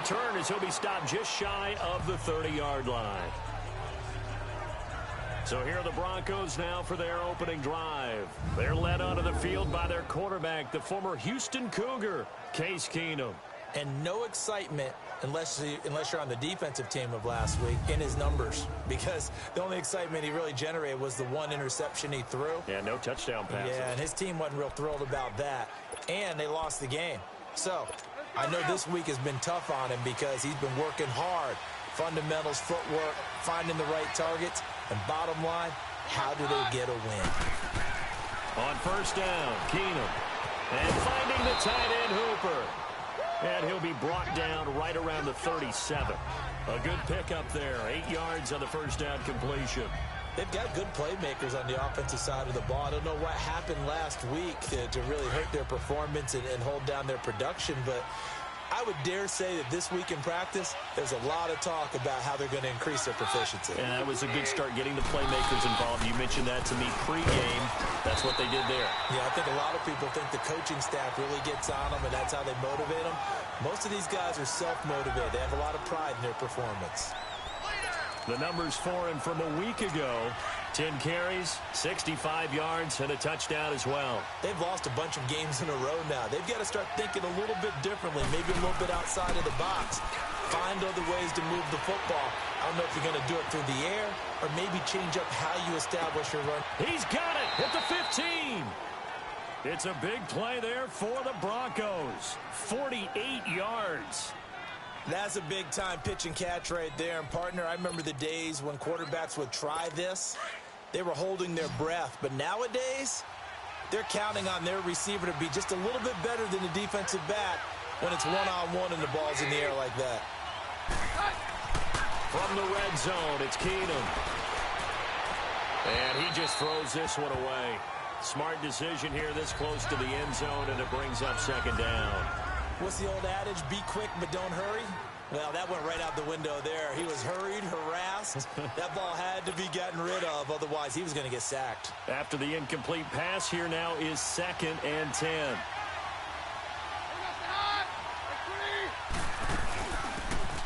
return as he'll be stopped just shy of the 30-yard line. So here are the Broncos now for their opening drive. They're led onto the field by their quarterback, the former Houston Cougar, Case Keenum. And no excitement unless you're on the defensive team of last week in his numbers, because the only excitement he really generated was the one interception he threw. Yeah, no touchdown passes. Yeah, and his team wasn't real thrilled about that. And they lost the game. So I know this week has been tough on him because he's been working hard. Fundamentals, footwork, finding the right targets. And bottom line, how do they get a win? On first down, Keenum. And finding the tight end, Hooper. And he'll be brought down right around the 37. A good pickup there. 8 yards on the first down completion. They've got good playmakers on the offensive side of the ball. I don't know what happened last week to really hurt their performance and hold down their production, but I would dare say that this week in practice, there's a lot of talk about how they're going to increase their proficiency. And that was a good start getting the playmakers involved. You mentioned that to me pregame. That's what they did there. Yeah, I think a lot of people think the coaching staff really gets on them, and that's how they motivate them. Most of these guys are self-motivated. They have a lot of pride in their performance. The numbers for him from a week ago: 10 carries, 65 yards, and a touchdown as well. They've lost a bunch of games in a row now. They've got to start thinking a little bit differently, maybe a little bit outside of the box. Find other ways to move the football. I don't know if you're going to do it through the air or maybe change up how you establish your run. He's got it at the 15. It's a big play there for the Broncos. 48 yards. That's a big-time pitch and catch right there. And, partner, I remember the days when quarterbacks would try this. They were holding their breath. But nowadays, they're counting on their receiver to be just a little bit better than the defensive back when it's one-on-one and the ball's in the air like that. From the red zone, it's Keenum. And he just throws this one away. Smart decision here this close to the end zone, and it brings up second down. What's the old adage? Be quick, but don't hurry. Well, that went right out the window there. He was hurried, harassed. That ball had to be gotten rid of, otherwise he was going to get sacked. After the incomplete pass, here now is 2nd and 10.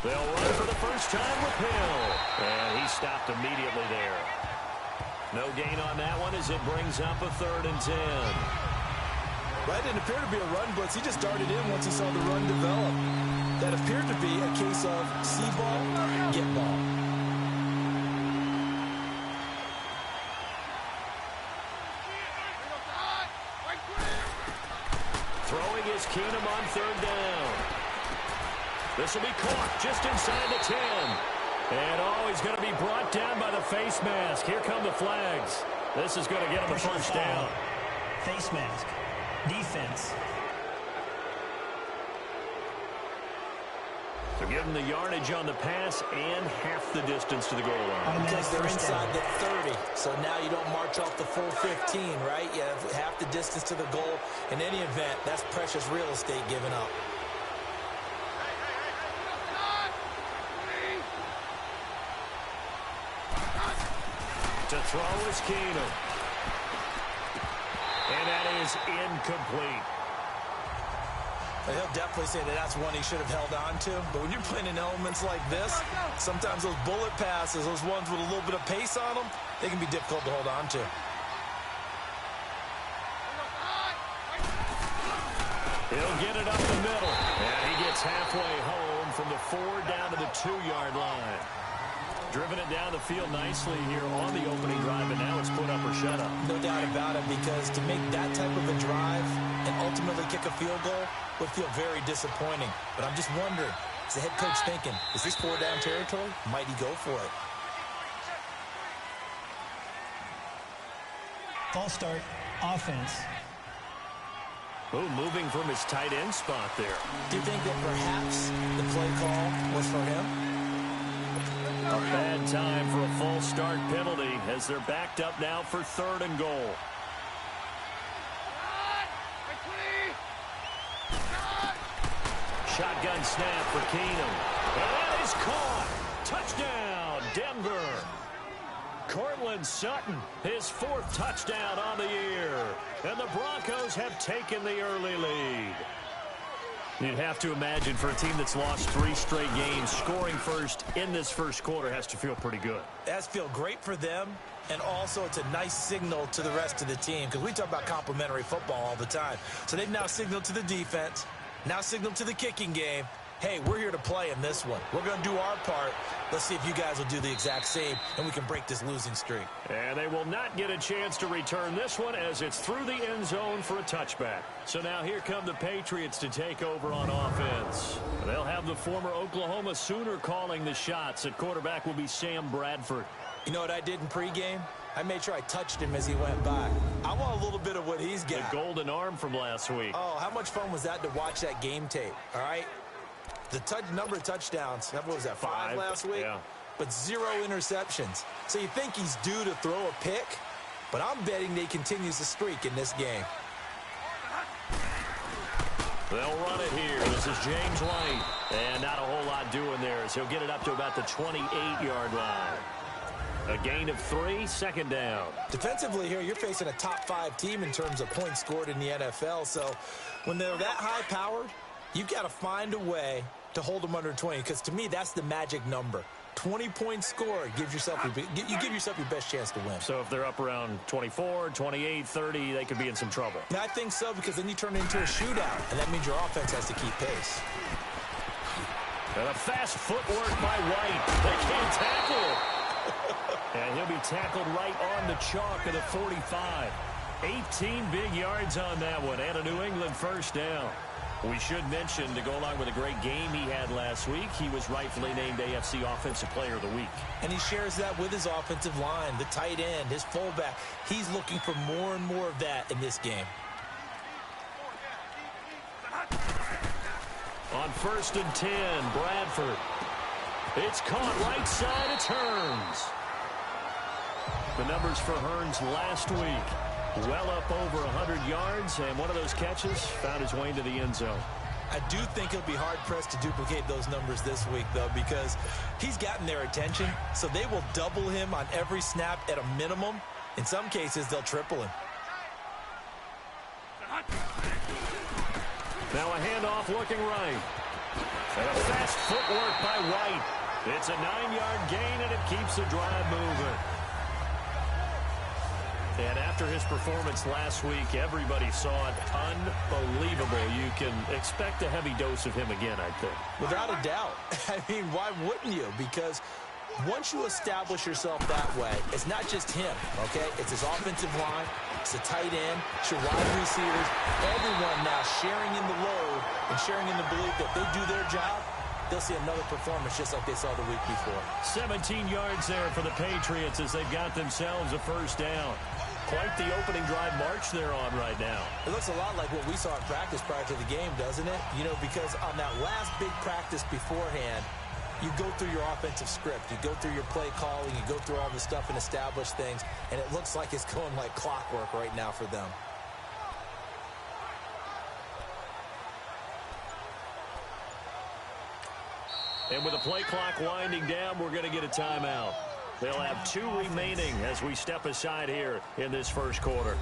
They'll run for the first time with Hill. And he stopped immediately there. No gain on that one as it brings up a 3rd and 10. That didn't appear to be a run blitz. He just darted in once he saw the run develop. That appeared to be a case of see ball, get ball. Throwing is Keenum on 3rd down. This will be caught just inside the 10. And he's going to be brought down by the face mask. Here come the flags. This is going to get him a first down. Face mask. Defense. So give them the yardage on the pass and half the distance to the goal line. Because they're inside the 30, so now you don't march off the full 15, right? You have half the distance to the goal. In any event, that's precious real estate given up. To throw is Keenum. And that is incomplete. He'll definitely say that that's one he should have held on to. But when you're playing in elements like this, sometimes those bullet passes, those ones with a little bit of pace on them, they can be difficult to hold on to. He'll get it up the middle. And he gets halfway home from the 4 down to the 2-yard line. Driven it down the field nicely here on the opening drive, and now it's put up or shut up. No doubt about it, because to make that type of a drive and ultimately kick a field goal would feel very disappointing. But I'm just wondering, is the head coach thinking, is this 4-down territory? Might he go for it? False start, offense. Oh, moving from his tight end spot there. Do you think that perhaps the play call was for him? A bad time for a false start penalty as they're backed up now for 3rd and goal. Shotgun snap for Keenum. And that is caught. Touchdown, Denver. Cortland Sutton, his 4th touchdown on the year. And the Broncos have taken the early lead. You'd have to imagine for a team that's lost 3 straight games, scoring first in this first quarter has to feel pretty good. That's feel great for them, and also it's a nice signal to the rest of the team because we talk about complimentary football all the time. So they've now signaled to the defense, now signaled to the kicking game, hey, we're here to play in this one. We're going to do our part. Let's see if you guys will do the exact same, and we can break this losing streak. And they will not get a chance to return this one as it's through the end zone for a touchback. So now here come the Patriots to take over on offense. They'll have the former Oklahoma Sooner calling the shots. At quarterback will be Sam Bradford. You know what I did in pregame? I made sure I touched him as he went by. I want a little bit of what he's got. The golden arm from last week. Oh, how much fun was that to watch that game tape, all right? The number of touchdowns, what was that, 5 last week? Yeah. But 0 interceptions. So you think he's due to throw a pick, but I'm betting that he continues the streak in this game. They'll run it here. This is James White. And not a whole lot doing there as he'll get it up to about the 28-yard line. A gain of 3, second down. Defensively here, you're facing a top 5 team in terms of points scored in the NFL. So when they're that high-powered, you've got to find a way to hold them under 20, because to me, that's the magic number. 20-point score gives yourself you give yourself your best chance to win. So if they're up around 24, 28, 30, they could be in some trouble. And I think so, because then you turn it into a shootout, and that means your offense has to keep pace. And a fast footwork by White. They can't tackle him. And he'll be tackled right on the chalk of the 45. 18 big yards on that one, and a New England first down. We should mention, to go along with a great game he had last week, he was rightfully named AFC Offensive Player of the Week. And he shares that with his offensive line, the tight end, his fullback. He's looking for more and more of that in this game. On 1st and 10, Bradford. It's caught right side, it's Hearns. The numbers for Hearns last week. Well up over 100 yards, and one of those catches found his way into the end zone. I do think he'll be hard-pressed to duplicate those numbers this week, though, because he's gotten their attention, so they will double him on every snap at a minimum. In some cases, they'll triple him. Now a handoff looking right. And a fast footwork by White. It's a 9-yard gain, and it keeps the drive moving. And after his performance last week, everybody saw it. Unbelievable. You can expect a heavy dose of him again, I think. Without a doubt. I mean, why wouldn't you? Because once you establish yourself that way, it's not just him, okay? It's his offensive line, it's the tight end, it's your wide receivers, everyone now sharing in the load and sharing in the belief that they do their job, they'll see another performance just like they saw the week before. 17 yards there for the Patriots as they've got themselves a first down. Quite the opening drive march they're on right now. It looks a lot like what we saw in practice prior to the game, doesn't it? You know, because on that last big practice beforehand, you go through your offensive script, you go through your play calling, you go through all the stuff and establish things, and it looks like it's going like clockwork right now for them. And with the play clock winding down, we're going to get a timeout. They'll have 2 remaining as we step aside here in this first quarter.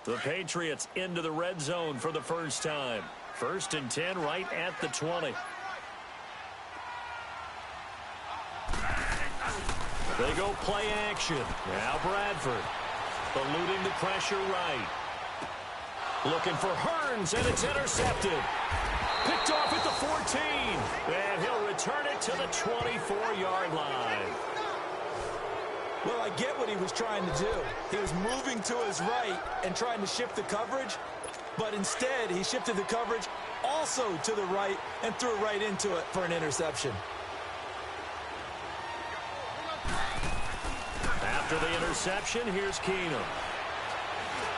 The Patriots into the red zone for the first time. 1st and 10 right at the 20. They go play action. Now Bradford eluding the pressure right. Looking for Hearns, and it's intercepted. Picked off at the 14. And he'll return it to the 24-yard line. Well, I get what he was trying to do. He was moving to his right and trying to shift the coverage, but instead he shifted the coverage also to the right and threw it right into it for an interception. After the interception, here's Keenum.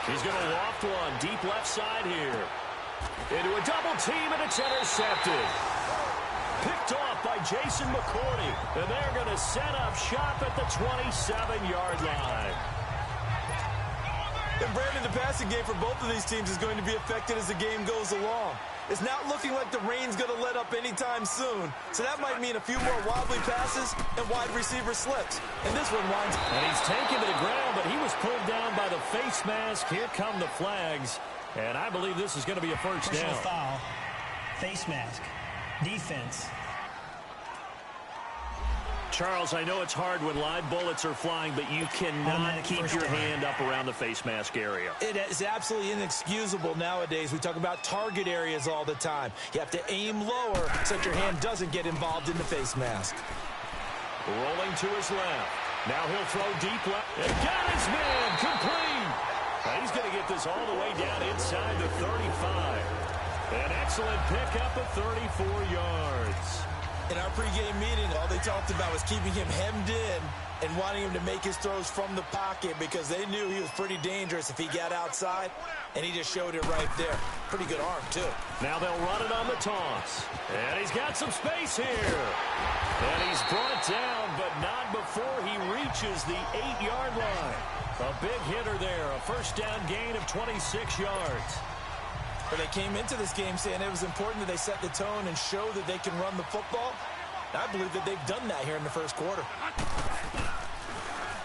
He's going to loft one deep left side here. Into a double team, and it's intercepted. Picked off by Jason McCourty. And they're going to set up shop at the 27-yard line. And Brandon, the passing game for both of these teams is going to be affected as the game goes along. It's not looking like the rain's going to let up anytime soon. So that might mean a few more wobbly passes and wide receiver slips. And this one winds. And he's taken to the ground, but he was pulled down by the face mask. Here come the flags. And I believe this is going to be a first down. Personal foul, face mask, defense. Charles, I know it's hard when live bullets are flying, but you cannot keep your hand up around the face mask area. It is absolutely inexcusable nowadays. We talk about target areas all the time. You have to aim lower so that your hand doesn't get involved in the face mask. Rolling to his left. Now he'll throw deep left. And got his man complete. He's going to get this all the way down inside the 35. An excellent pickup of 34 yards. In our pregame meeting, all they talked about was keeping him hemmed in and wanting him to make his throws from the pocket because they knew he was pretty dangerous if he got outside, and he just showed it right there. Pretty good arm, too. Now they'll run it on the toss. And he's got some space here. And he's brought down, but not before he reaches the 8-yard line. A big hitter there, a first down gain of 26 yards. But they came into this game saying it was important that they set the tone and show that they can run the football. And I believe that they've done that here in the first quarter.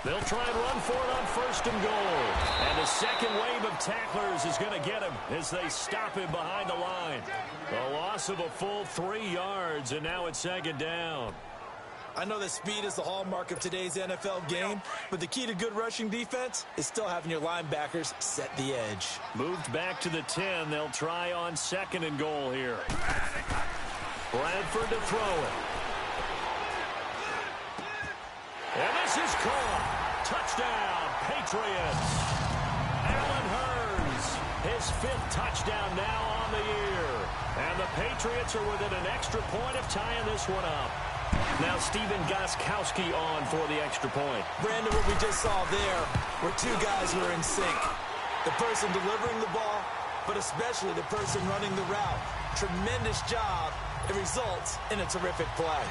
They'll try and run for it on first and goal. And the second wave of tacklers is going to get him as they stop him behind the line. A loss of a full 3 yards, and now it's second down. I know that speed is the hallmark of today's NFL game, but the key to good rushing defense is still having your linebackers set the edge. Moved back to the 10. They'll try on second and goal here. Bradford to throw it. And this is caught. Touchdown, Patriots. Allen Hurns, his 5th touchdown now on the year. And the Patriots are within an extra point of tying this one up. Now Stephen Gostkowski on for the extra point. Brandon, what we just saw there were two guys who are in sync. The person delivering the ball, but especially the person running the route. Tremendous job. It results in a terrific play.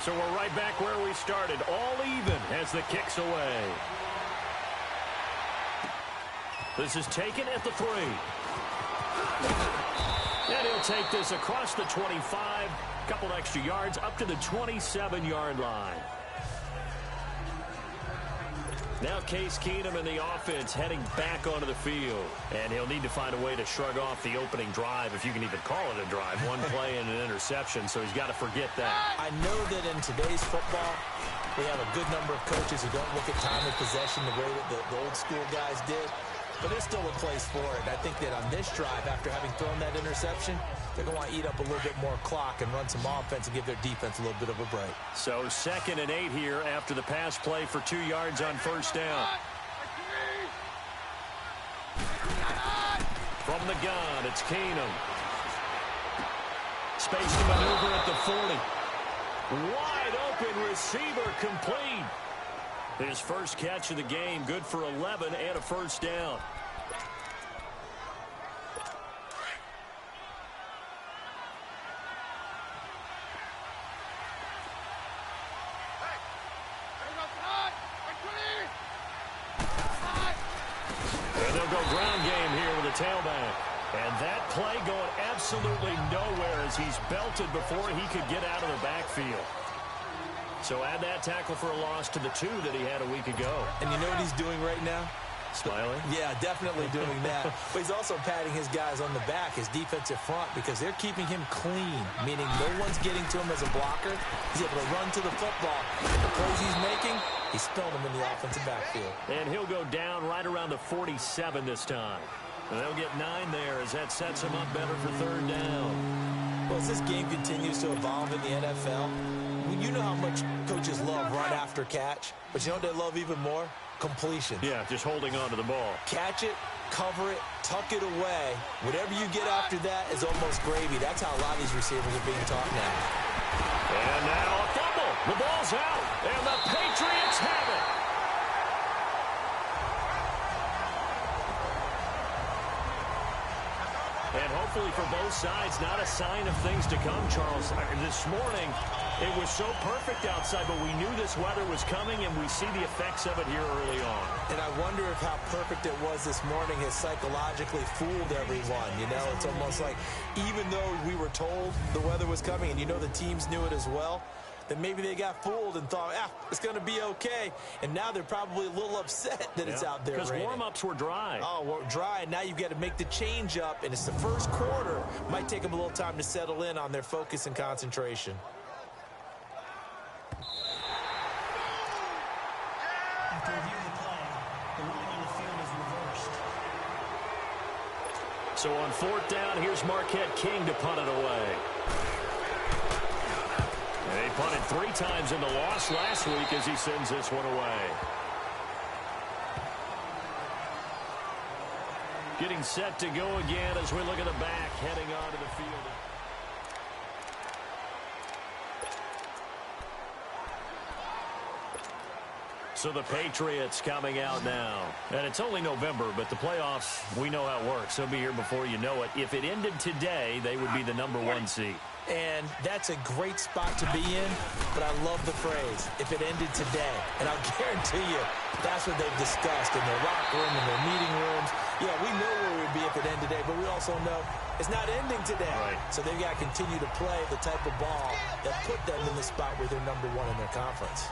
So we're right back where we started. All even as the kick's away. This is taken at the 3. And he'll take this across the 25, couple extra yards, up to the 27-yard line. Now Case Keenum and the offense heading back onto the field. And he'll need to find a way to shrug off the opening drive, if you can even call it a drive. One play and an interception, so he's got to forget that. I know that in today's football, we have a good number of coaches who don't look at time of possession the way that the old school guys did. But there's still a place for it. I think that on this drive, after having thrown that interception, they're going to want to eat up a little bit more clock and run some offense and give their defense a little bit of a break. So 2nd and 8 here after the pass play for 2 yards on first down. From the gun, it's Keenum. Space to maneuver at the 40. Wide open receiver complete. His first catch of the game, good for 11 and a first down. And they'll go ground game here with a tailback. And that play going absolutely nowhere as he's belted before he could get out of the backfield. So add that tackle for a loss to the 2 that he had a week ago. And you know what he's doing right now? Smiling? Yeah, definitely doing that. But he's also patting his guys on the back, his defensive front, because they're keeping him clean, meaning no one's getting to him as a blocker. He's able to run to the football. And the plays he's making, he's spilling them in the offensive backfield. And he'll go down right around the 47 this time. And they'll get 9 there as that sets him up better for 3rd down. Well, as this game continues to evolve in the NFL, you know how much coaches love run after catch, but you know what they love even more? Completion. Yeah, just holding on to the ball. Catch it, cover it, tuck it away. Whatever you get after that is almost gravy. That's how a lot of these receivers are being taught now. And now a fumble. The ball's out, and the Patriots have it. And hopefully hopefully for both sides, not a sign of things to come, Charles. This morning, it was so perfect outside, but we knew this weather was coming, and we see the effects of it here early on. And I wonder if how perfect it was this morning has psychologically fooled everyone. You know, it's almost like even though we were told the weather was coming, and you know the teams knew it as well, that maybe they got fooled and thought, it's going to be okay. And now they're probably a little upset that it's out there. Because warm-ups were dry. Oh, well, dry, and now you've got to make the change up, and it's the first quarter. Might take them a little time to settle in on their focus and concentration. After reviewing the play, the ruling on the field is reversed. So on fourth down, here's Marquette King to punt it away. They punted 3 times in the loss last week as he sends this one away. Getting set to go again as we look at the back heading onto the field. So the Patriots coming out now. And it's only November, but the playoffs, we know how it works. They'll be here before you know it. If it ended today, they would be the #1 seed. And that's a great spot to be in, but I love the phrase, if it ended today. And I'll guarantee you, that's what they've discussed in their locker room, in their meeting rooms. Yeah, we know where we'd be if it ended today, but we also know it's not ending today. Right. So they've got to continue to play the type of ball that put them in the spot where they're #1 in their conference.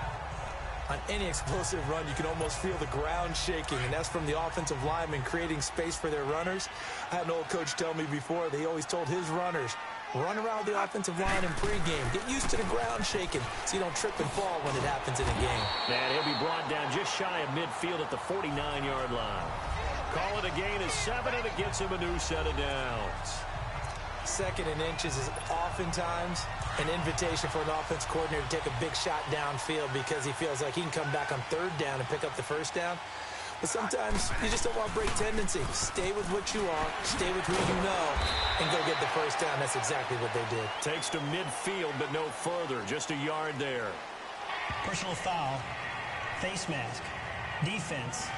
On any explosive run, you can almost feel the ground shaking, and that's from the offensive linemen creating space for their runners. I had an old coach tell me before, they always told his runners, run around the offensive line in pregame. Get used to the ground shaking so you don't trip and fall when it happens in a game. And he'll be brought down just shy of midfield at the 49-yard line. Call it a gain of 7, and it gets him a new set of downs. 2nd and inches is oftentimes an invitation for an offense coordinator to take a big shot downfield because he feels like he can come back on 3rd down and pick up the 1st down. But sometimes you just don't want to break tendency. Stay with what you are, stay with who you know, and go get the 1st down. That's exactly what they did. Takes to midfield, but no further. Just a yard there. Personal foul. Face mask. Defense.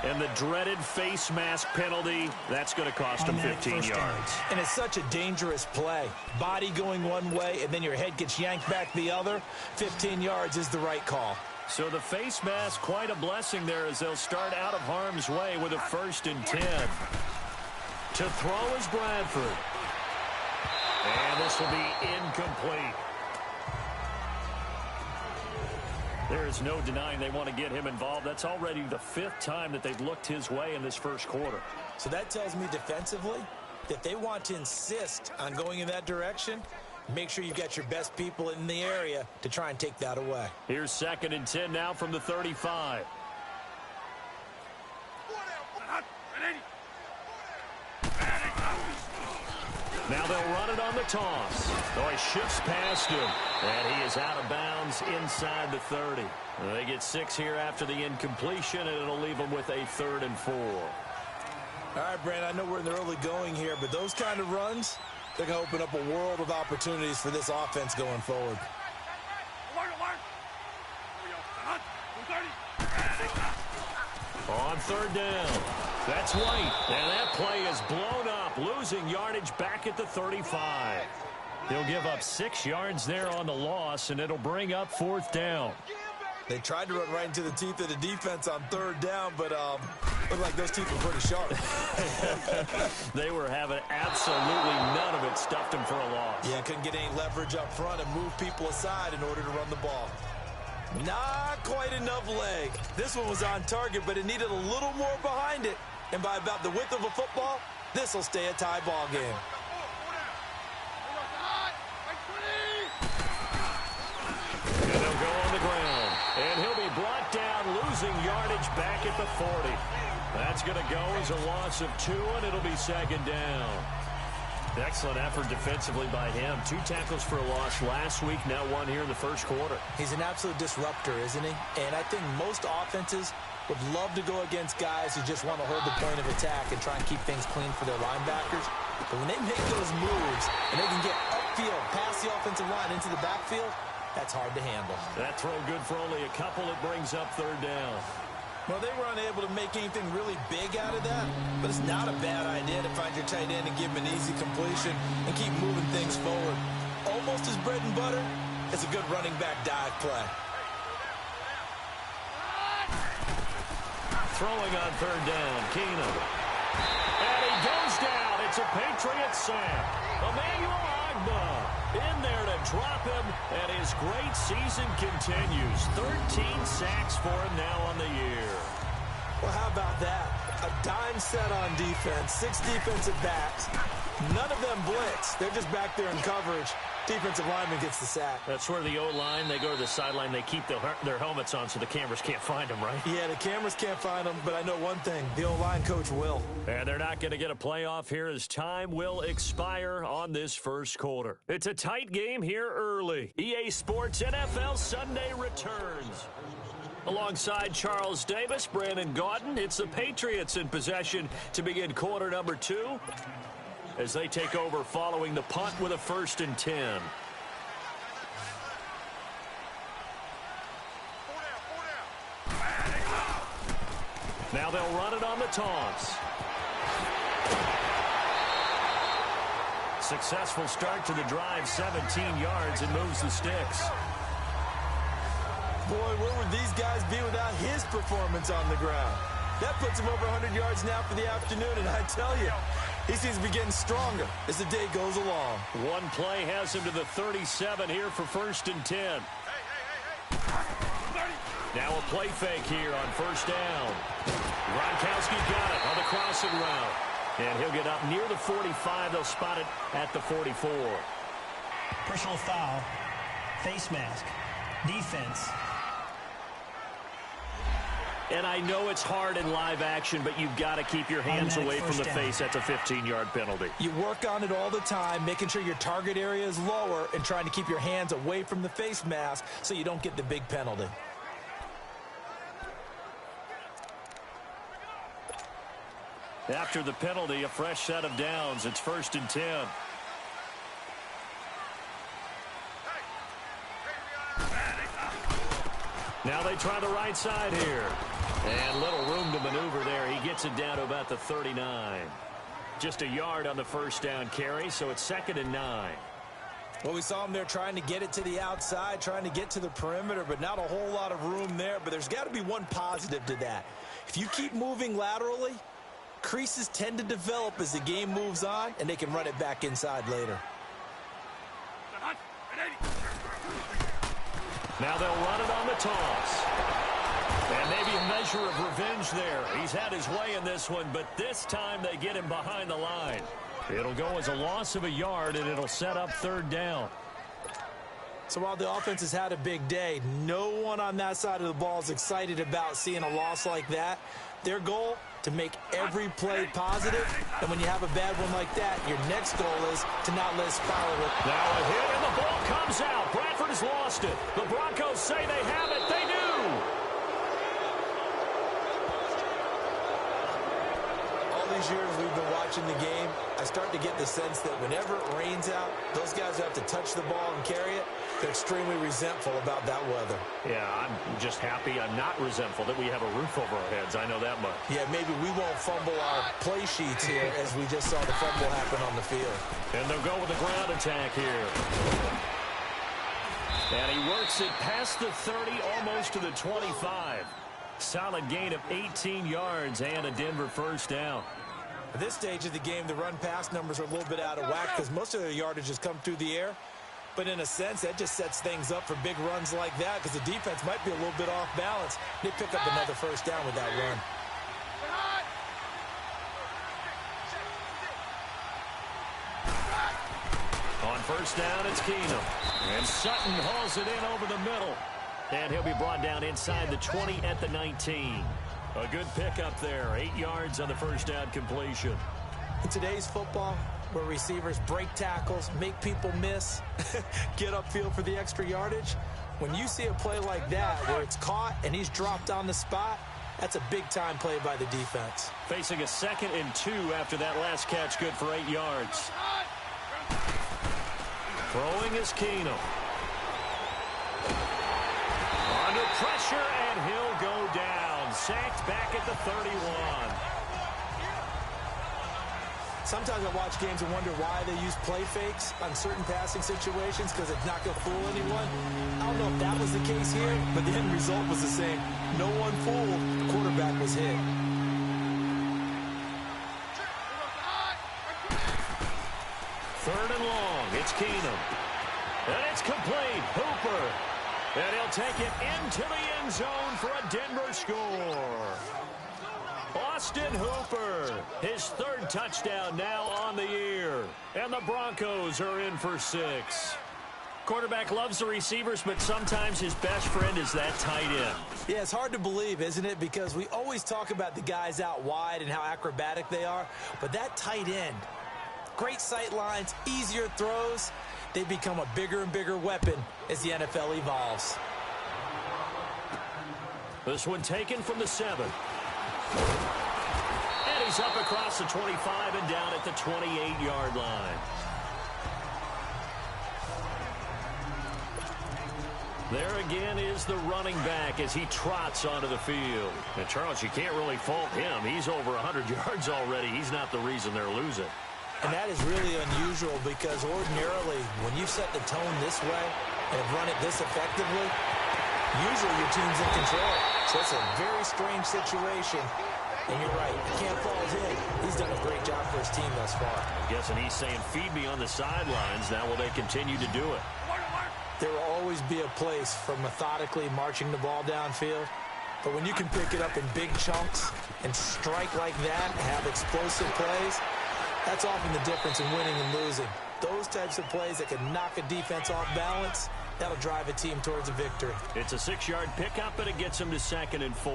And the dreaded face mask penalty, that's going to cost him 15 yards. And it's such a dangerous play. Body going one way, and then your head gets yanked back the other. 15 yards is the right call. So the face mask, quite a blessing there as they'll start out of harm's way with a 1st and 10. To throw is Bradford. And this will be incomplete. There is no denying they want to get him involved. That's already the 5th time that they've looked his way in this first quarter. So that tells me defensively that they want to insist on going in that direction. Make sure you've got your best people in the area to try and take that away. Here's 2nd and 10 now from the 35. Now they'll run it on the toss. Oh, he shifts past him. And he is out of bounds inside the 30. They get 6 here after the incompletion, and it'll leave them with a 3rd and 4. All right, Brandon, I know we're in the early going here, but those kind of runs, they're going to open up a world of opportunities for this offense going forward. On 3rd down, that's White, and that play is blown up, losing yardage back at the 35. He'll give up 6 yards there on the loss, and it'll bring up 4th down. They tried to run right into the teeth of the defense on 3rd down, but looked like those teeth were pretty sharp. They were having absolutely none of it, stuffed him for a loss. Yeah, couldn't get any leverage up front and move people aside in order to run the ball. Not quite enough leg. This one was on target, but it needed a little more behind it. And by about the width of a football, this will stay a tie ball game. And they'll go on the ground. And he'll be brought down, losing yardage back at the 40. That's going to go as a loss of 2, and it'll be 2nd down. Excellent effort defensively by him. 2 tackles for a loss last week, now 1 here in the first quarter. He's an absolute disruptor, isn't he? And I think most offenses would love to go against guys who just want to hold the point of attack and try and keep things clean for their linebackers. But when they make those moves and they can get upfield, past the offensive line into the backfield, that's hard to handle. That throw good for only a couple. It brings up 3rd down. Well, they were unable to make anything really big out of that, but it's not a bad idea to find your tight end and give him an easy completion and keep moving things forward. Almost as bread and butter, it's a good running back dive play. Throwing on third down, Keenum. And he goes down. It's a Patriots sack. Emmanuel in there to drop him, and his great season continues. 13 sacks for him now on the year. Well, how about that? A dime set on defense, 6 defensive backs. None of them blitz. They're just back there in coverage. Defensive lineman gets the sack. That's where the O-line, they go to the sideline, they keep their helmets on so the cameras can't find them, right? Yeah, the cameras can't find them, but I know one thing. The O-line coach will. And they're not going to get a playoff here as time will expire on this first quarter. It's a tight game here early. EA Sports NFL Sunday returns. Alongside Charles Davis, Brandon Gaudin, it's the Patriots in possession to begin quarter number 2. As they take over following the punt with a 1st and 10. Now they'll run it on the toss. Successful start to the drive, 17 yards, and moves the sticks. Boy, where would these guys be without his performance on the ground? That puts him over 100 yards now for the afternoon, and I tell you, he seems to be getting stronger as the day goes along. One play has him to the 37 here for 1st and 10. Now a play fake here on 1st down. Gronkowski got it on the crossing route. And he'll get up near the 45. They'll spot it at the 44. Personal foul. Face mask. Defense. And I know it's hard in live action, but you've got to keep your hands away from the face. That's a 15-yard penalty. You work on it all the time, making sure your target area is lower and trying to keep your hands away from the face mask so you don't get the big penalty. After the penalty, a fresh set of downs. It's 1st and 10. Now they try the right side here. And little room to maneuver there. He gets it down to about the 39. Just a yard on the 1st down carry, so it's 2nd and 9. Well, we saw him there trying to get it to the outside, trying to get to the perimeter, but not a whole lot of room there. But there's got to be one positive to that. If you keep moving laterally, creases tend to develop as the game moves on, and they can run it back inside later. Now they'll run it on the toss. And maybe a measure of revenge there. He's had his way in this one, but this time they get him behind the line. It'll go as a loss of a yard, and it'll set up 3rd down. So while the offense has had a big day, no one on that side of the ball is excited about seeing a loss like that. Their goal, to make every play positive. And when you have a bad one like that, your next goal is to not let it spiral. Now a hit, and the ball comes out. Bradford has lost it. The Broncos say they have it. They do. All these years we've been watching the game, I start to get the sense that whenever it rains out, those guys who have to touch the ball and carry it, they're extremely resentful about that weather. Yeah, I'm just happy I'm not resentful that we have a roof over our heads. I know that much. Yeah, maybe we won't fumble our play sheets here as we just saw the fumble happen on the field. And they'll go with the ground attack here. And he works it past the 30, almost to the 25. Solid gain of 18 yards and a Denver 1st down. At this stage of the game, the run-pass numbers are a little bit out of whack because most of their yardage has come through the air. But in a sense, that just sets things up for big runs like that because the defense might be a little bit off balance. They pick up another 1st down with that run. On 1st down, it's Keenum. And Sutton hauls it in over the middle. And he'll be brought down inside the 20 at the 19. A good pickup there. 8 yards on the 1st down completion. In today's football, where receivers break tackles, make people miss, get upfield for the extra yardage, when you see a play like that where it's caught and he's dropped on the spot, that's a big-time play by the defense. Facing a 2nd and 2 after that last catch, good for 8 yards. Throwing is Keenum. Under pressure, and he'll go down. sacked back at the 31. Sometimes I watch games and wonder why they use play fakes on certain passing situations because it's not going to fool anyone. I don't know if that was the case here, but the end result was the same. No one fooled. The quarterback was hit. Third and long. It's Keenum. And it's complete. Hooper. And he'll take it into the end zone for a Denver score. Austin Hooper, his third touchdown now on the year. And the Broncos are in for 6. Quarterback loves the receivers, but sometimes his best friend is that tight end. Yeah, it's hard to believe, isn't it? Because we always talk about the guys out wide and how acrobatic they are. But that tight end, great sight lines, easier throws, they become a bigger and bigger weapon as the NFL evolves. This one taken from the 7. And he's up across the 25 and down at the 28-yard line. There again is the running back as he trots onto the field. And Charles, you can't really fault him. He's over 100 yards already. He's not the reason they're losing. And that is really unusual because ordinarily when you set the tone this way and run it this effectively, usually your team's in control. So it's a very strange situation. And you're right, you can't fault him. He's done a great job for his team thus far. I'm guessing he's saying, feed me on the sidelines. Now will they continue to do it? There will always be a place for methodically marching the ball downfield. But when you can pick it up in big chunks and strike like that and have explosive plays, that's often the difference in winning and losing. Those types of plays that can knock a defense off balance, that'll drive a team towards a victory. It's a 6-yard pickup, and it gets them to 2nd and 4.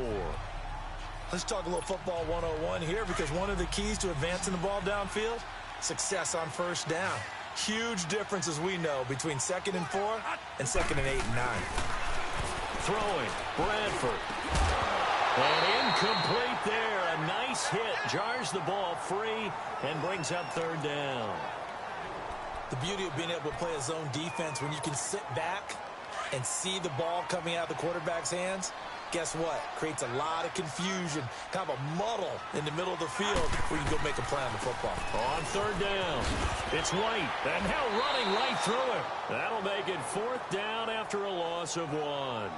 Let's talk a little football 101 here because one of the keys to advancing the ball downfield, success on first down. Huge difference, as we know, between 2nd and 4 and 2nd and 8 and 9. Throwing, Bradford. And incomplete there. A nice hit. Jars the ball free and brings up 3rd down. The beauty of being able to play a zone defense when you can sit back and see the ball coming out of the quarterback's hands, guess what? Creates a lot of confusion, kind of a muddle in the middle of the field where you can go make a play on the football. On 3rd down, it's White, and now running right through it. That'll make it 4th down after a loss of 1.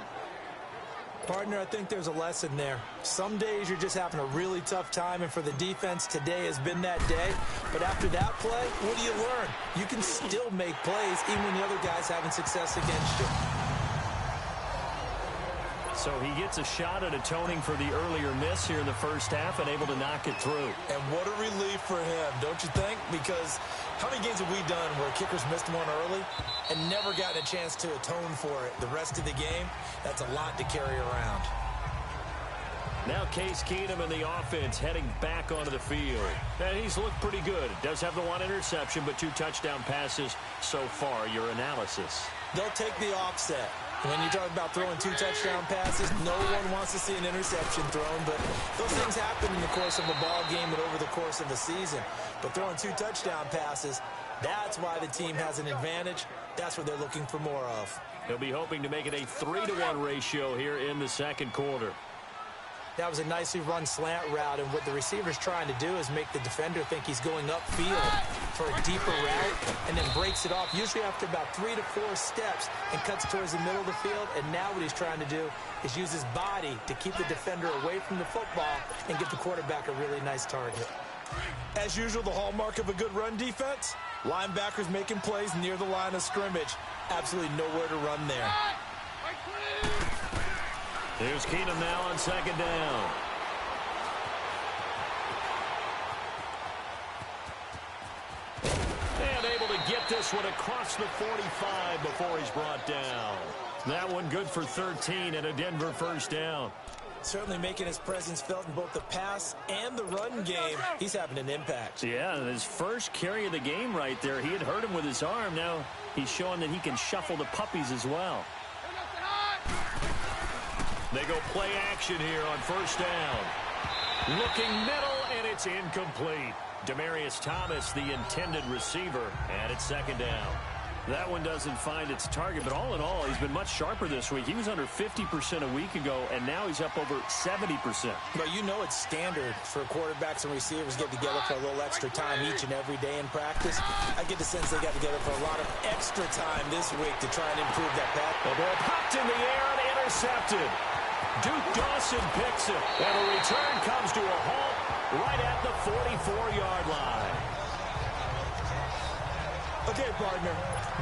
Partner, I think there's a lesson there. Some days you're just having a really tough time, and for the defense, today has been that day. But after that play, what do you learn? You can still make plays even when the other guy's having success against you. So he gets a shot at atoning for the earlier miss here in the first half and able to knock it through. And what a relief for him, don't you think? Because how many games have we done where kickers missed one early and never gotten a chance to atone for it the rest of the game? That's a lot to carry around. Now Case Keenum and the offense heading back onto the field. And he's looked pretty good. Does have the 1 interception, but 2 touchdown passes so far. Your analysis. They'll take the offset. When you talk about throwing 2 touchdown passes, no one wants to see an interception thrown, but those things happen in the course of a ball game and over the course of a season. But throwing 2 touchdown passes, that's why the team has an advantage. That's what they're looking for more of. He'll be hoping to make it a 3-to-1 ratio here in the 2nd quarter. That was a nicely run slant route, and what the receiver's trying to do is make the defender think he's going upfield for a deeper route and then breaks it off, usually after about 3 to 4 steps, and cuts towards the middle of the field. And now what he's trying to do is use his body to keep the defender away from the football and give the quarterback a really nice target. As usual, the hallmark of a good run defense, linebackers making plays near the line of scrimmage. Absolutely nowhere to run there. Here's Keenum now on 2nd down. And able to get this one across the 45 before he's brought down. That one good for 13 and a Denver 1st down. Certainly making his presence felt in both the pass and the run game. He's having an impact. Yeah, his first carry of the game right there. He had hurt him with his arm. Now he's showing that he can shuffle the puppies as well. They go play action here on 1st down. Looking middle, and it's incomplete. Demaryius Thomas, the intended receiver, and it's 2nd down. That one doesn't find its target, but all in all, he's been much sharper this week. He was under 50% a week ago, and now he's up over 70%. But you know it's standard for quarterbacks and receivers get together for a little extra time each and every day in practice. I get the sense they got together for a lot of extra time this week to try and improve that pass. The ball popped in the air and intercepted. Duke Dawson picks it, and a return comes to a halt right at the 44-yard line. Okay, partner,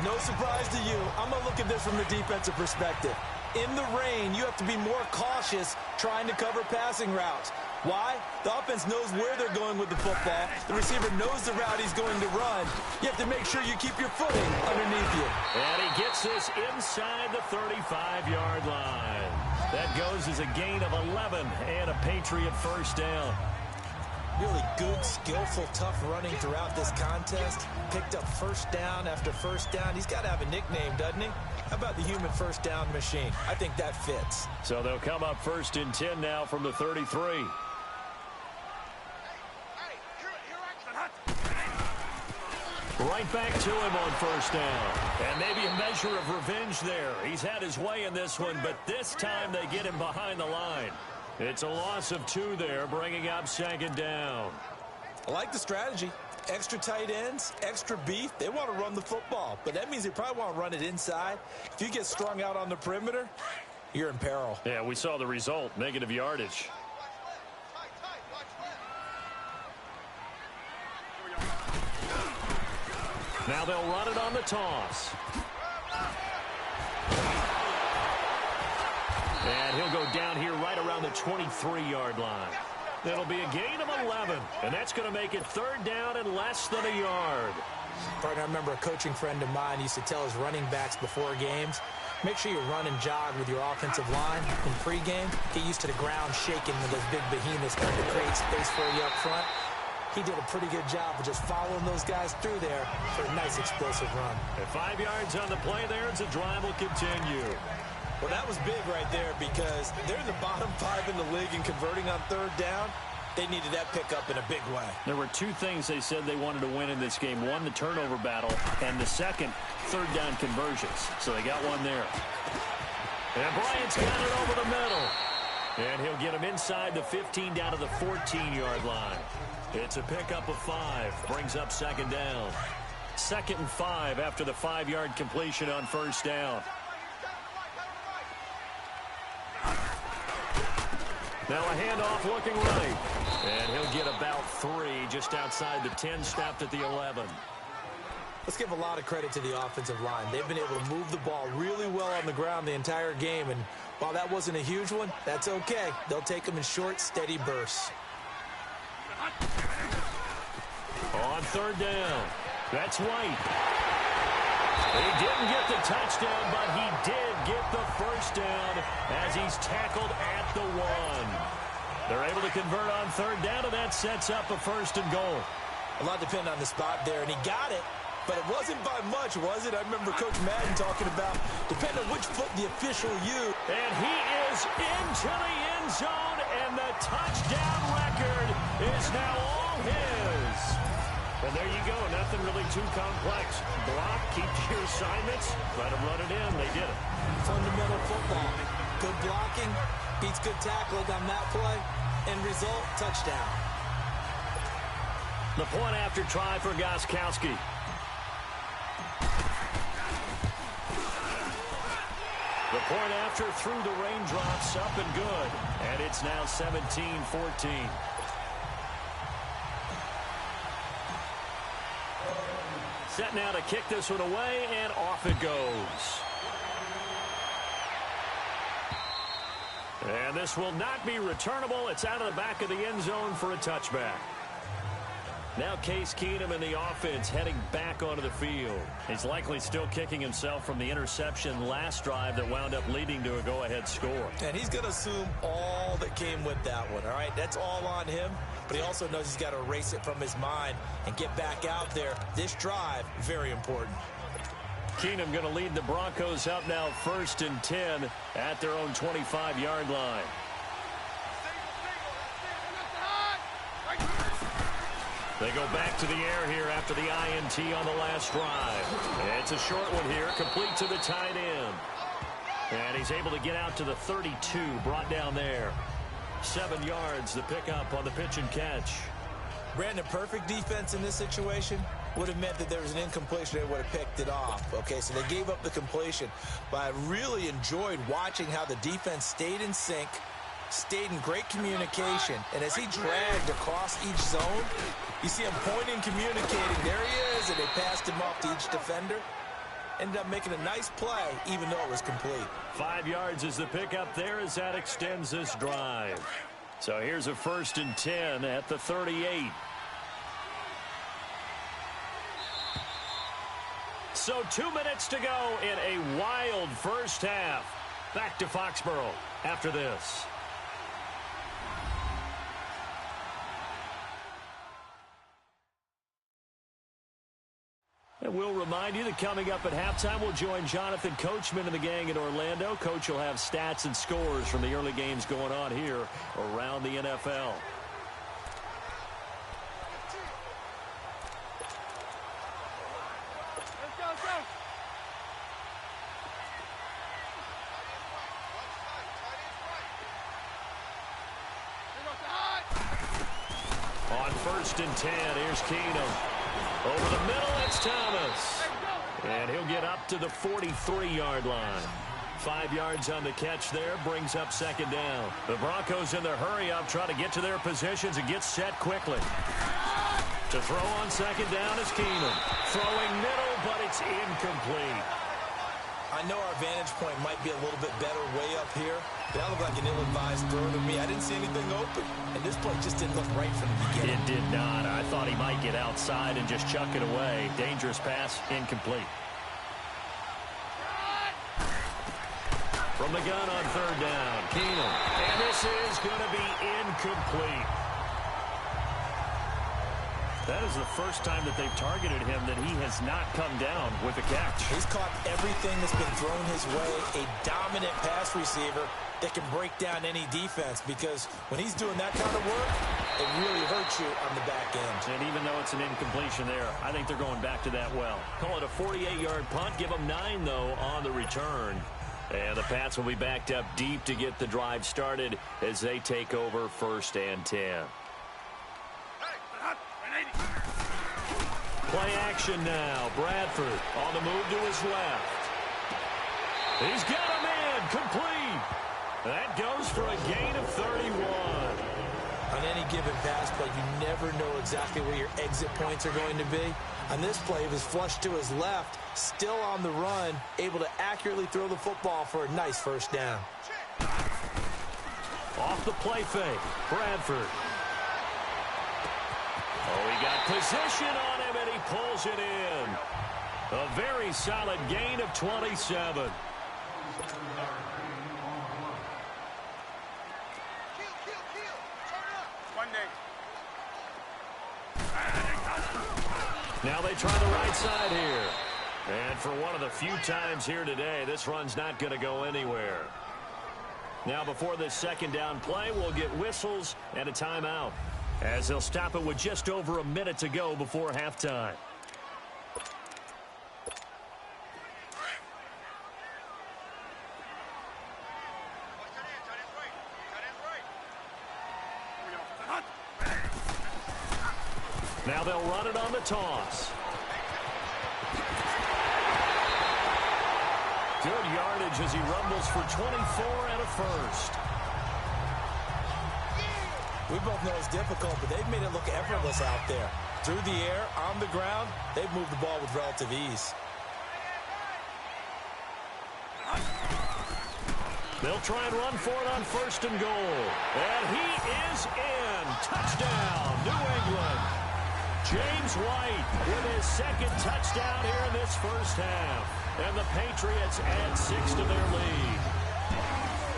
no surprise to you. I'm going to look at this from the defensive perspective. In the rain, you have to be more cautious trying to cover passing routes. Why? The offense knows where they're going with the football. The receiver knows the route he's going to run. You have to make sure you keep your footing underneath you. And he gets this inside the 35-yard line. That goes as a gain of 11 and a Patriot first down. Really good, skillful, tough running throughout this contest. Picked up first down after first down. He's got to have a nickname, doesn't he? How about the human first down machine? I think that fits. So they'll come up first and 10 now from the 33. Right back to him on first down. And maybe a measure of revenge there. He's had his way in this one, but this time they get him behind the line. It's a loss of 2 there, bringing up second down. I like the strategy. Extra tight ends, extra beef. They want to run the football, but that means they probably want to run it inside. If you get strung out on the perimeter, you're in peril. Yeah, we saw the result, negative yardage. Now they'll run it on the toss. And he'll go down here right around the 23-yard line. It'll be a gain of 11, and that's going to make it third down and less than a yard. Partner, I remember a coaching friend of mine used to tell his running backs before games, make sure you run and jog with your offensive line in pregame. Get used to the ground shaking when those big behemoths start to create space for you up front. He did a pretty good job of just following those guys through there for a nice explosive run. And 5 yards on the play there as the drive will continue. Well, that was big right there because they're in the bottom 5 in the league in converting on third down. They needed that pickup in a big way. There were 2 things they said they wanted to win in this game. One, the turnover battle, and the second, third down conversions. So they got one there. And Bryant's got it over the middle. And he'll get him inside the 15 down to the 14-yard line. It's a pickup of 5. Brings up second down. 2nd and 5 after the 5-yard completion on first down. Now a handoff looking right. And he'll get about 3 just outside the 10, stopped at the 11. Let's give a lot of credit to the offensive line. They've been able to move the ball really well on the ground the entire game. And while that wasn't a huge one, that's okay. They'll take them in short, steady bursts. On third down, that's White. He didn't get the touchdown, but he did get the first down as he's tackled at the 1. They're able to convert on third down, and that sets up a first and goal. A lot depended on the spot there, and he got it, but it wasn't by much, was it? I remember Coach Madden talking about depending on which foot the official used. And he is into the end zone, and the touchdown record is now all his. And there you go, nothing really too complex. Block, keep your assignments, let them run it in. They did it. Fundamental football. Good blocking, beats good tackling on that play. End result, touchdown. The point after try for Gostkowski. The point after through the raindrops, up and good. And it's now 17-14. Set now to kick this one away, and off it goes. And this will not be returnable. It's out of the back of the end zone for a touchback. Now Case Keenum and the offense heading back onto the field. He's likely still kicking himself from the interception last drive that wound up leading to a go-ahead score. And he's going to assume all that came with that one, all right? That's all on him, but he also knows he's got to erase it from his mind and get back out there. This drive, very important. Keenum going to lead the Broncos up now 1st and 10 at their own 25-yard line. They go back to the air here after the INT on the last drive. It's a short one here, complete to the tight end. And he's able to get out to the 32, brought down there. 7 yards, the pickup on the pitch and catch. Brandon, perfect defense in this situation would have meant that there was an incompletion. They would have picked it off. Okay, so they gave up the completion. But I really enjoyed watching how the defense stayed in sync, stayed in great communication. And as he dragged across each zone, you see him pointing, communicating. There he is, and they passed him off to each defender. Ended up making a nice play, even though it was complete. 5 yards is the pickup there as that extends this drive. So here's a 1st and 10 at the 38. So 2 minutes to go in a wild first half. Back to Foxborough after this. And we'll remind you that coming up at halftime, we'll join Jonathan Coachman and the gang in Orlando. Coach will have stats and scores from the early games going on here around the NFL. On 1st and 10, here's Keenum. Over the middle, it's Thomas. And he'll get up to the 43-yard line. 5 yards on the catch there, brings up 2nd down. The Broncos in their hurry-up try to get to their positions and get set quickly. To throw on 2nd down is Keenum. Throwing middle, but it's incomplete. I know our vantage point might be a little bit better way up here. That looked like an ill-advised throw to me. I didn't see anything open. And this play just didn't look right from the beginning. It did not. I thought he might get outside and just chuck it away. Dangerous pass, incomplete. From the gun on 3rd down, Keenum. And this is going to be incomplete. That is the first time that they've targeted him that he has not come down with a catch. He's caught everything that's been thrown his way. A dominant pass receiver that can break down any defense, because when he's doing that kind of work, it really hurts you on the back end. And even though it's an incompletion there, I think they're going back to that well. Call it a 48-yard punt. Give them 9, though, on the return. And the Pats will be backed up deep to get the drive started as they take over 1st and 10. Play action now. Bradford on the move to his left. He's got him in. Complete. That goes for a gain of 31. On any given pass play, you never know exactly where your exit points are going to be. On this play, it was flushed to his left, still on the run, able to accurately throw the football for a nice 1st down. Off the play fake, Bradford. Oh, he got position on him, and he pulls it in. A very solid gain of 27. Now they try the right side here. And for one of the few times here today, this run's not going to go anywhere. Now before this 2nd down play, we'll get whistles and a timeout, as they'll stop it with just over a minute to go before halftime. Now they'll run it on the toss. Good yardage as he rumbles for 24 and a 1st. We both know it's difficult, but they've made it look effortless out there. Through the air, on the ground, they've moved the ball with relative ease. They'll try and run for it on 1st and goal. And he is in. Touchdown, New England. James White with his 2nd touchdown here in this first half. And the Patriots add 6 to their lead.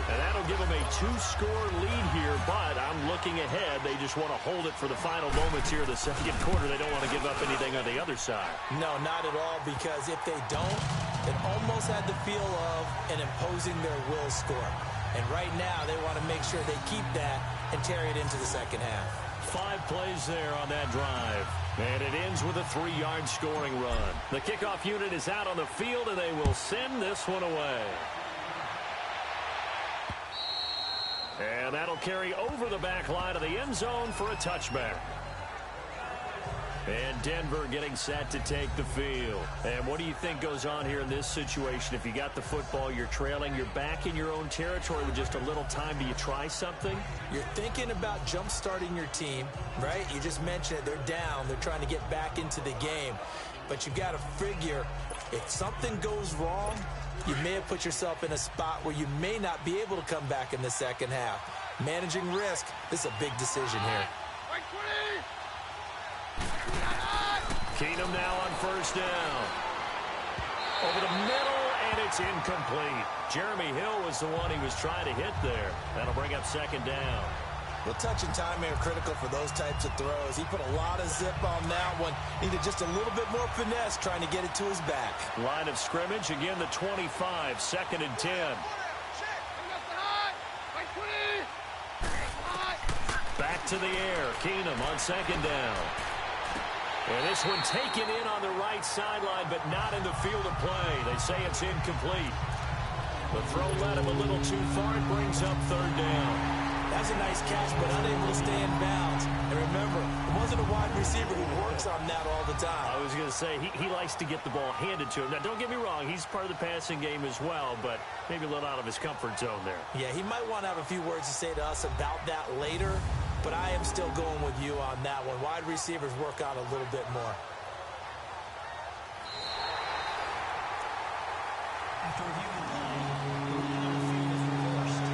And that'll give them a 2-score lead here, but I'm looking ahead. They just want to hold it for the final moments here in the 2nd quarter. They don't want to give up anything on the other side. No, not at all, because if they don't, it almost had the feel of an imposing their will score. And right now, they want to make sure they keep that and carry it into the 2nd half. 5 plays there on that drive. And it ends with a 3-yard scoring run. The kickoff unit is out on the field, and they will send this one away. And that'll carry over the back line of the end zone for a touchback. And Denver getting set to take the field. And what do you think goes on here in this situation? If you got the football, you're trailing, you're back in your own territory with just a little time. Do you try something? You're thinking about jump-starting your team, right? You just mentioned it. They're down. They're trying to get back into the game. But you've got to figure if something goes wrong, you may have put yourself in a spot where you may not be able to come back in the second half. Managing risk, this is a big decision here. Keenum now on first down. Over the middle, and it's incomplete. Jeremy Hill was the one he was trying to hit there. That'll bring up second down. Well, touch and timing are critical for those types of throws. He put a lot of zip on that one. Needed just a little bit more finesse trying to get it to his back. Line of scrimmage, again the 25, second and 10. Back to the air. Keenum on second down. And this one taken in on the right sideline, but not in the field of play. They say it's incomplete. The throw led him a little too far. It brings up third down. That's a nice catch, but unable to stay in bounds. And remember, it wasn't a wide receiver who works on that all the time. I was going to say, he likes to get the ball handed to him. Now, don't get me wrong. He's part of the passing game as well, but maybe a little out of his comfort zone there. Yeah, he might want to have a few words to say to us about that later, but I am still going with you on that one. Wide receivers work out a little bit more. After reviewing the play, the line on the field is reversed.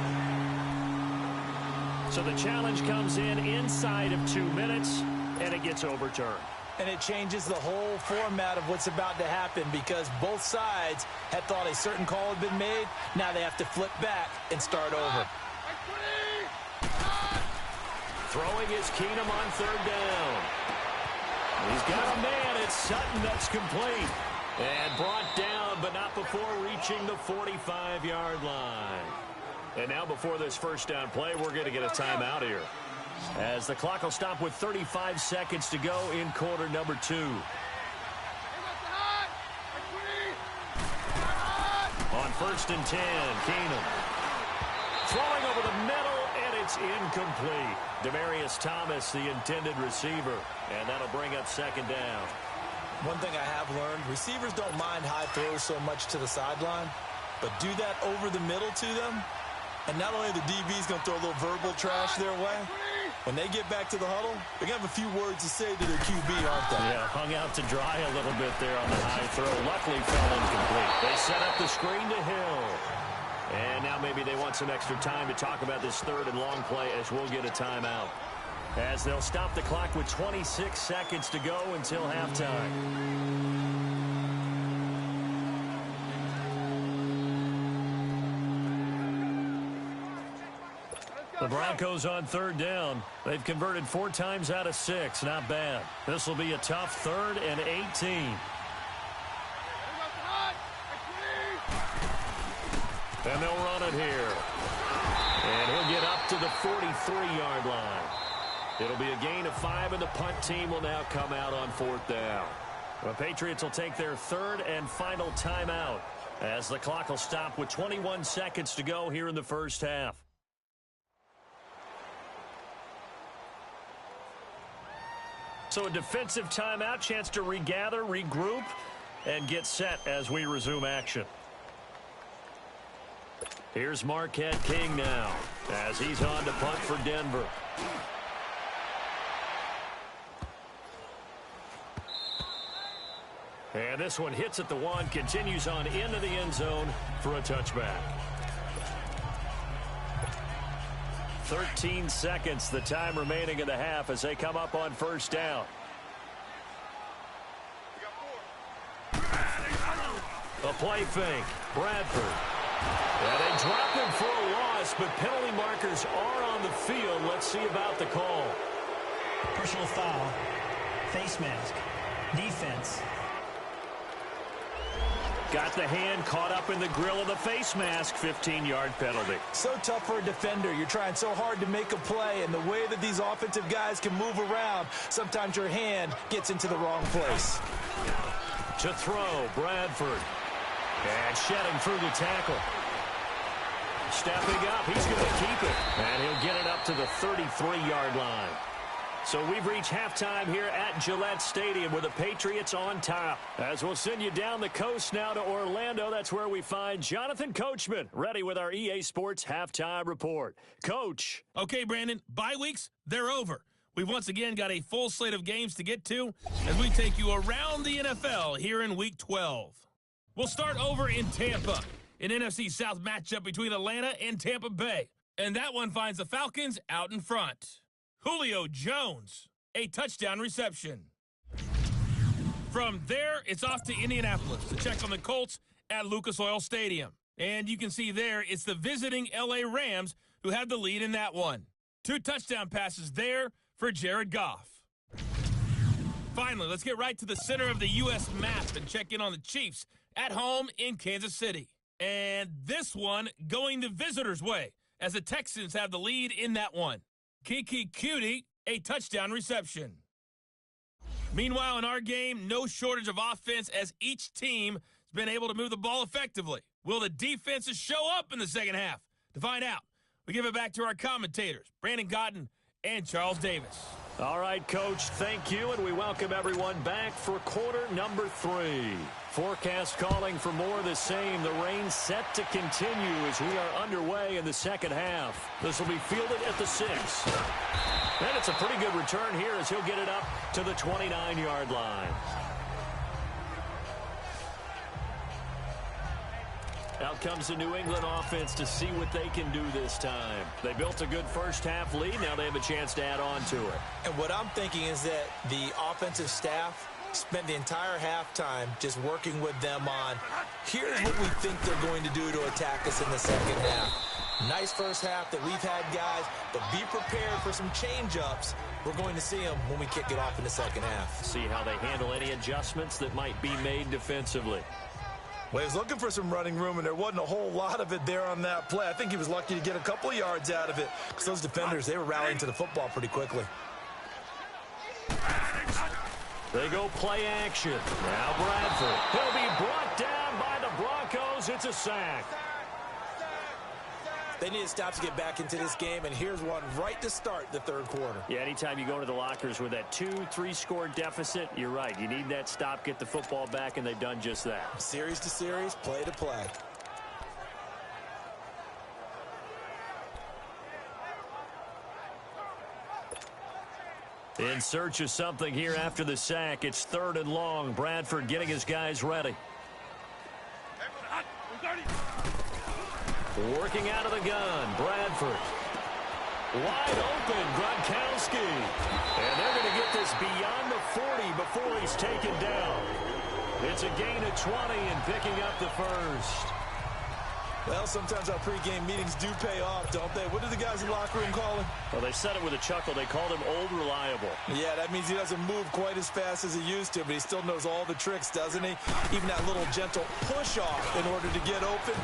So the challenge comes in inside of 2 minutes, and it gets overturned. And it changes the whole format of what's about to happen because both sides had thought a certain call had been made. Now they have to flip back and start over. Throwing is Keenum on third down. He's got a man. It's Sutton that's complete. And brought down, but not before reaching the 45-yard line. And now before this first down play, we're going to get a timeout here, as the clock will stop with 35 seconds to go in quarter number 2. On first and 10, Keenum. Throwing over the middle, and it's incomplete. Demaryius Thomas, the intended receiver, and that'll bring up second down. One thing I have learned, receivers don't mind high throws so much to the sideline, but do that over the middle to them, and not only the DB's going to throw a little verbal trash their way, when they get back to the huddle, they're going to have a few words to say to their QB, aren't they? Yeah, hung out to dry a little bit there on the high throw. Luckily fell incomplete. They set up the screen to Hill. And now maybe they want some extra time to talk about this third and long play, as we'll get a timeout, as they'll stop the clock with 26 seconds to go until halftime. The Broncos on third down. They've converted 4 times out of 6. Not bad. This will be a tough third and 18. And they'll run it here. And he'll get up to the 43-yard line. It'll be a gain of 5, and the punt team will now come out on fourth down. The Patriots will take their third and final timeout, as the clock will stop with 21 seconds to go here in the first half. So a defensive timeout, chance to regather, regroup, and get set as we resume action. Here's Marquette King now, as he's on to punt for Denver. And this one hits at the 1, continues on into the end zone for a touchback. 13 seconds, the time remaining in the half as they come up on first down. A play fake. Bradford. And they drop him for a loss, but penalty markers are on the field. Let's see about the call. Personal foul. Face mask. Defense. Got the hand caught up in the grill of the face mask. 15-yard penalty. So tough for a defender. You're trying so hard to make a play, and the way that these offensive guys can move around, sometimes your hand gets into the wrong place. To throw, Bradford. And shedding through the tackle. Stepping up, he's going to keep it. And he'll get it up to the 33-yard line. So we've reached halftime here at Gillette Stadium with the Patriots on top. As we'll send you down the coast now to Orlando, that's where we find Jonathan Coachman, ready with our EA Sports Halftime Report. Coach. Okay, Brandon, bye weeks, they're over. We've once again got a full slate of games to get to as we take you around the NFL here in Week 12. We'll start over in Tampa, an NFC South matchup between Atlanta and Tampa Bay. And that one finds the Falcons out in front. Julio Jones, a touchdown reception. From there, it's off to Indianapolis to check on the Colts at Lucas Oil Stadium. And you can see there, it's the visiting L.A. Rams who have the lead in that one. 2 touchdown passes there for Jared Goff. Finally, let's get right to the center of the U.S. map and check in on the Chiefs at home in Kansas City. And this one going the visitors' way as the Texans have the lead in that one. Kiki Cutie, a touchdown reception. Meanwhile, in our game, no shortage of offense as each team has been able to move the ball effectively. Will the defenses show up in the second half? To find out, we give it back to our commentators, Brandon Cotton and Charles Davis. All right, Coach, thank you, and we welcome everyone back for quarter number 3. Forecast calling for more of the same. The rain set to continue as we are underway in the second half. This will be fielded at the 6. And it's a pretty good return here as he'll get it up to the 29-yard line. Out comes the New England offense to see what they can do this time. They built a good first half lead. Now they have a chance to add on to it. And what I'm thinking is that the offensive staff spent the entire halftime just working with them on, here's what we think they're going to do to attack us in the second half. Nice first half that we've had, guys, but be prepared for some change-ups. We're going to see them when we kick it off in the second half. See how they handle any adjustments that might be made defensively. Well, he was looking for some running room, and there wasn't a whole lot of it there on that play. I think he was lucky to get a couple of yards out of it because those defenders, they were rallying to the football pretty quickly. They go play action. Now Bradford. He'll be brought down by the Broncos. It's a sack. They need to stop to get back into this game, and here's one right to start the third quarter. Yeah, anytime you go to the lockers with that 2-3 score deficit, you're right. You need that stop, get the football back, and they've done just that. Series to series, play to play. In search of something here after the sack. It's 3rd and long. Bradford getting his guys ready. Working out of the gun. Bradford. Wide open. Gronkowski. And they're going to get this beyond the 40 before he's taken down. It's a gain of 20 and picking up the first. Well, sometimes our pregame meetings do pay off, don't they? What do the guys in the locker room call him? Well, they said it with a chuckle. They called him Old Reliable. Yeah, that means he doesn't move quite as fast as he used to, but he still knows all the tricks, doesn't he? Even that little gentle push-off in order to get open,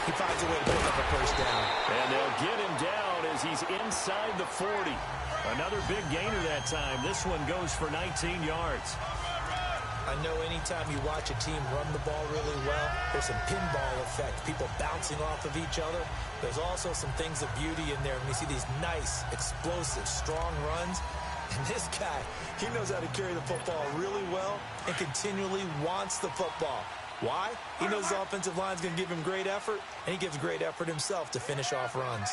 he finds a way to pick up a first down. And they'll get him down as he's inside the 40. Another big gainer that time. This one goes for 19 yards. I know anytime you watch a team run the ball really well, there's some pinball effect, people bouncing off of each other. There's also some things of beauty in there. And we see these nice, explosive, strong runs. And this guy, he knows how to carry the football really well and continually wants the football. Why? He knows the offensive line's going to give him great effort, and he gives great effort himself to finish off runs.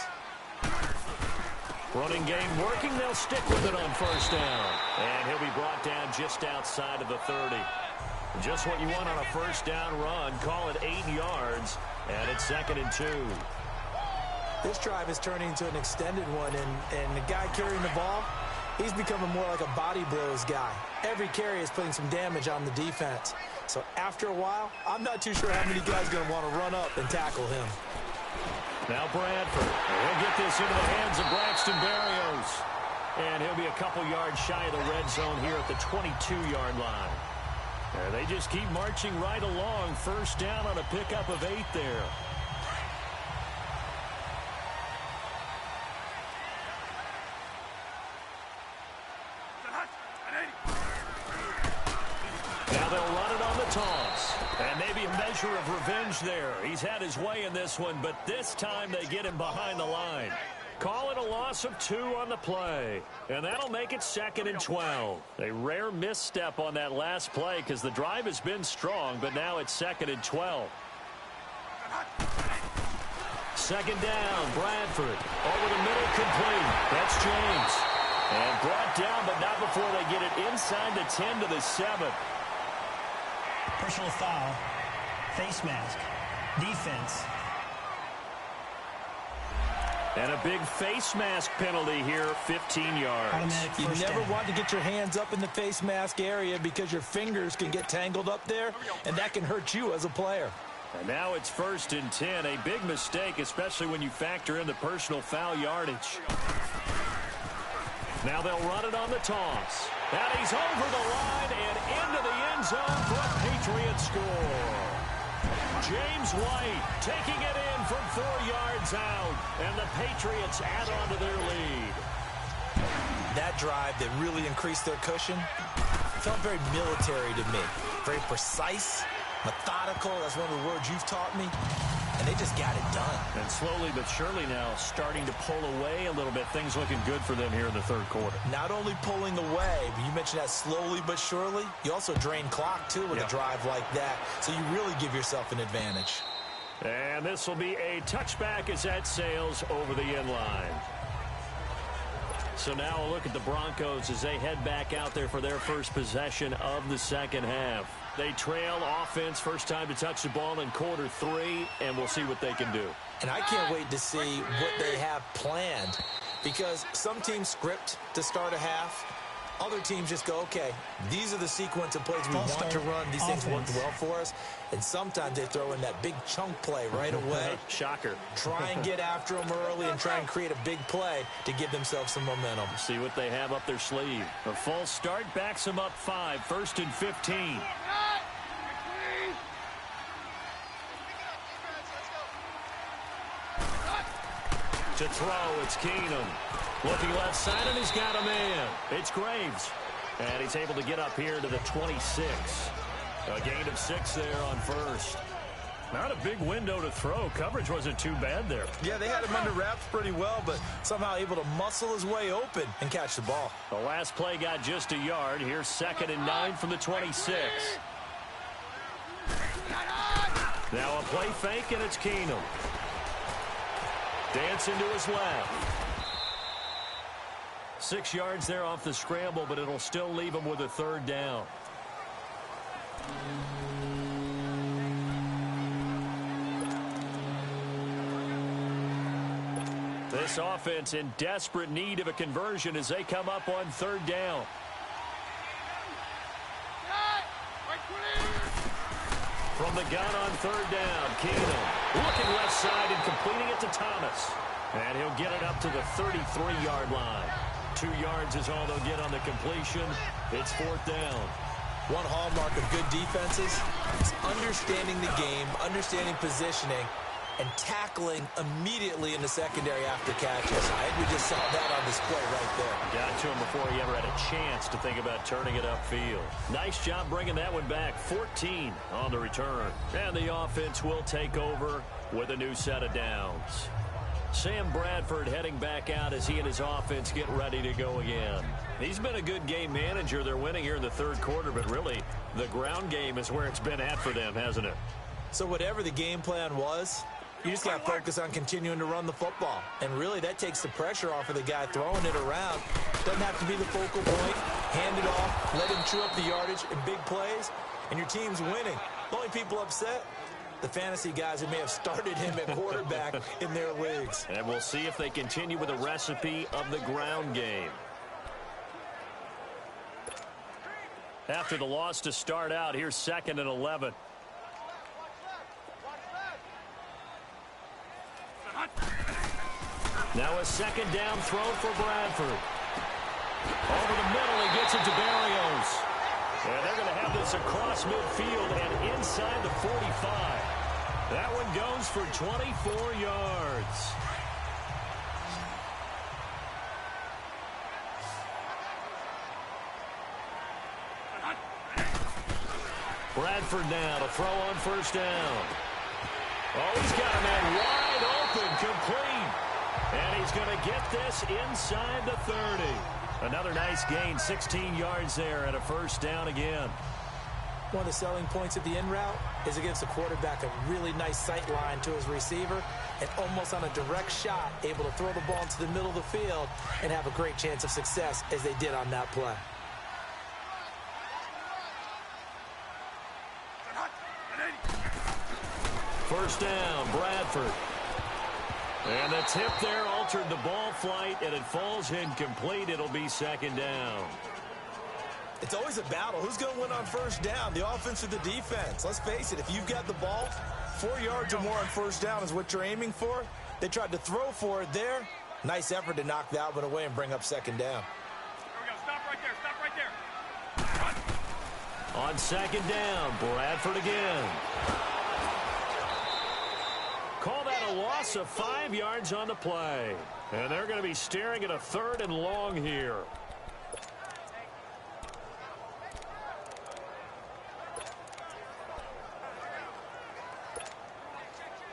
Running game working. They'll stick with it on first down. And he'll be brought down just outside of the 30. Just what you want on a first down run. Call it 8 yards. And it's 2nd and 2. This drive is turning into an extended one, and the guy carrying the ball, he's becoming more like a body blows guy. Every carry is putting some damage on the defense. So after a while, I'm not too sure how many guys are going to want to run up and tackle him. Now Bradford. He'll get this into the hands of Braxton Berrios. And he'll be a couple yards shy of the red zone here at the 22-yard line. And they just keep marching right along. First down on a pickup of 8 there. Now they'll run it on the toss. And maybe a measure of revenge there. He's had his way in this one, but this time they get him behind the line. Call it a loss of 2 on the play. And that'll make it 2nd and 12. A rare misstep on that last play because the drive has been strong, but now it's 2nd and 12. Second down, Bradford. Over the middle, complete. That's James. And brought down, but not before they get it inside the 10 to the 7. Personal foul. Face mask. Defense. And a big face mask penalty here, 15 yards. You never want to get your hands up in the face mask area because your fingers can get tangled up there, and that can hurt you as a player. And now it's 1st and 10. A big mistake, especially when you factor in the personal foul yardage. Now they'll run it on the toss. And he's over the line and into the end zone for a Patriots score. James White taking it in from 4 yards out. And the Patriots add on to their lead. That drive that really increased their cushion felt very military to me. Very precise, methodical. That's one of the words you've taught me. And they just got it done. And slowly but surely now starting to pull away a little bit. Things looking good for them here in the 3rd quarter. Not only pulling away, but you mentioned that slowly but surely. You also drain clock, too, with a drive like that. So you really give yourself an advantage. And this will be a touchback as that sails over the end line. So now a look at the Broncos as they head back out there for their first possession of the 2nd half. They trail offense, first time to touch the ball in quarter 3, and we'll see what they can do. And I can't wait to see what they have planned, because some teams script to start a half. Other teams just go, okay, these are the sequence of plays we want to run. These things work well for us. And sometimes they throw in that big chunk play right away. Shocker. Try and get after them early and try and create a big play to give themselves some momentum. See what they have up their sleeve. A false start backs them up 5, 1st and 15. To throw, it's Keenum. Looking left side, and he's got a man. It's Graves. And he's able to get up here to the 26. A gain of 6 there on first. Not a big window to throw. Coverage wasn't too bad there. Yeah, they had him under wraps pretty well, but somehow able to muscle his way open and catch the ball. The last play got just a yard. Here's 2nd and 9 from the 26. Now a play fake, and it's Keenum. Dancing to his left. 6 yards there off the scramble, but it'll still leave him with a 3rd down. This offense in desperate need of a conversion as they come up on 3rd down. From the gun on 3rd down, Keenum looking left side and completing it to Thomas. And he'll get it up to the 33-yard line. 2 yards is all they'll get on the completion. It's 4th down. One hallmark of good defenses is understanding the game, understanding positioning, and tackling immediately in the secondary after catches. I think we just saw that on display right there. Got to him before he ever had a chance to think about turning it upfield. Nice job bringing that one back. 14 on the return. And the offense will take over with a new set of downs. Sam Bradford heading back out as he and his offense get ready to go again. He's been a good game manager. They're winning here in the 3rd quarter, but really the ground game is where it's been at for them, hasn't it? So whatever the game plan was, you just got to focus on continuing to run the football. And really that takes the pressure off of the guy throwing it around. Doesn't have to be the focal point. Hand it off, let him chew up the yardage in big plays, and your team's winning. The only people upset, the fantasy guys who may have started him at quarterback in their leagues. And we'll see if they continue with a recipe of the ground game. After the loss to start out, here's 2nd and 11. Now a 2nd down throw for Bradford. Over the middle, he gets it to Berrios. And they're going to have this across midfield and inside the 45. That one goes for 24 yards. Bradford now to throw on first down. Oh, he's got a man wide open, complete. And he's going to get this inside the 30. Another nice gain, 16 yards there and a first down again. One of the selling points of the in route is it gives the quarterback a really nice sight line to his receiver and almost on a direct shot able to throw the ball into the middle of the field and have a great chance of success as they did on that play. First down, Bradford. And the tip there altered the ball flight, and it falls incomplete. It'll be second down. It's always a battle. Who's going to win on first down, the offense or the defense? Let's face it, if you've got the ball, 4 yards or more on first down is what you're aiming for. They tried to throw for it there. Nice effort to knock that one away and bring up second down. Here we go. Stop right there. Stop right there. On second down, Bradford again. Call that a loss of 5 yards on the play. And they're going to be staring at a 3rd and long here.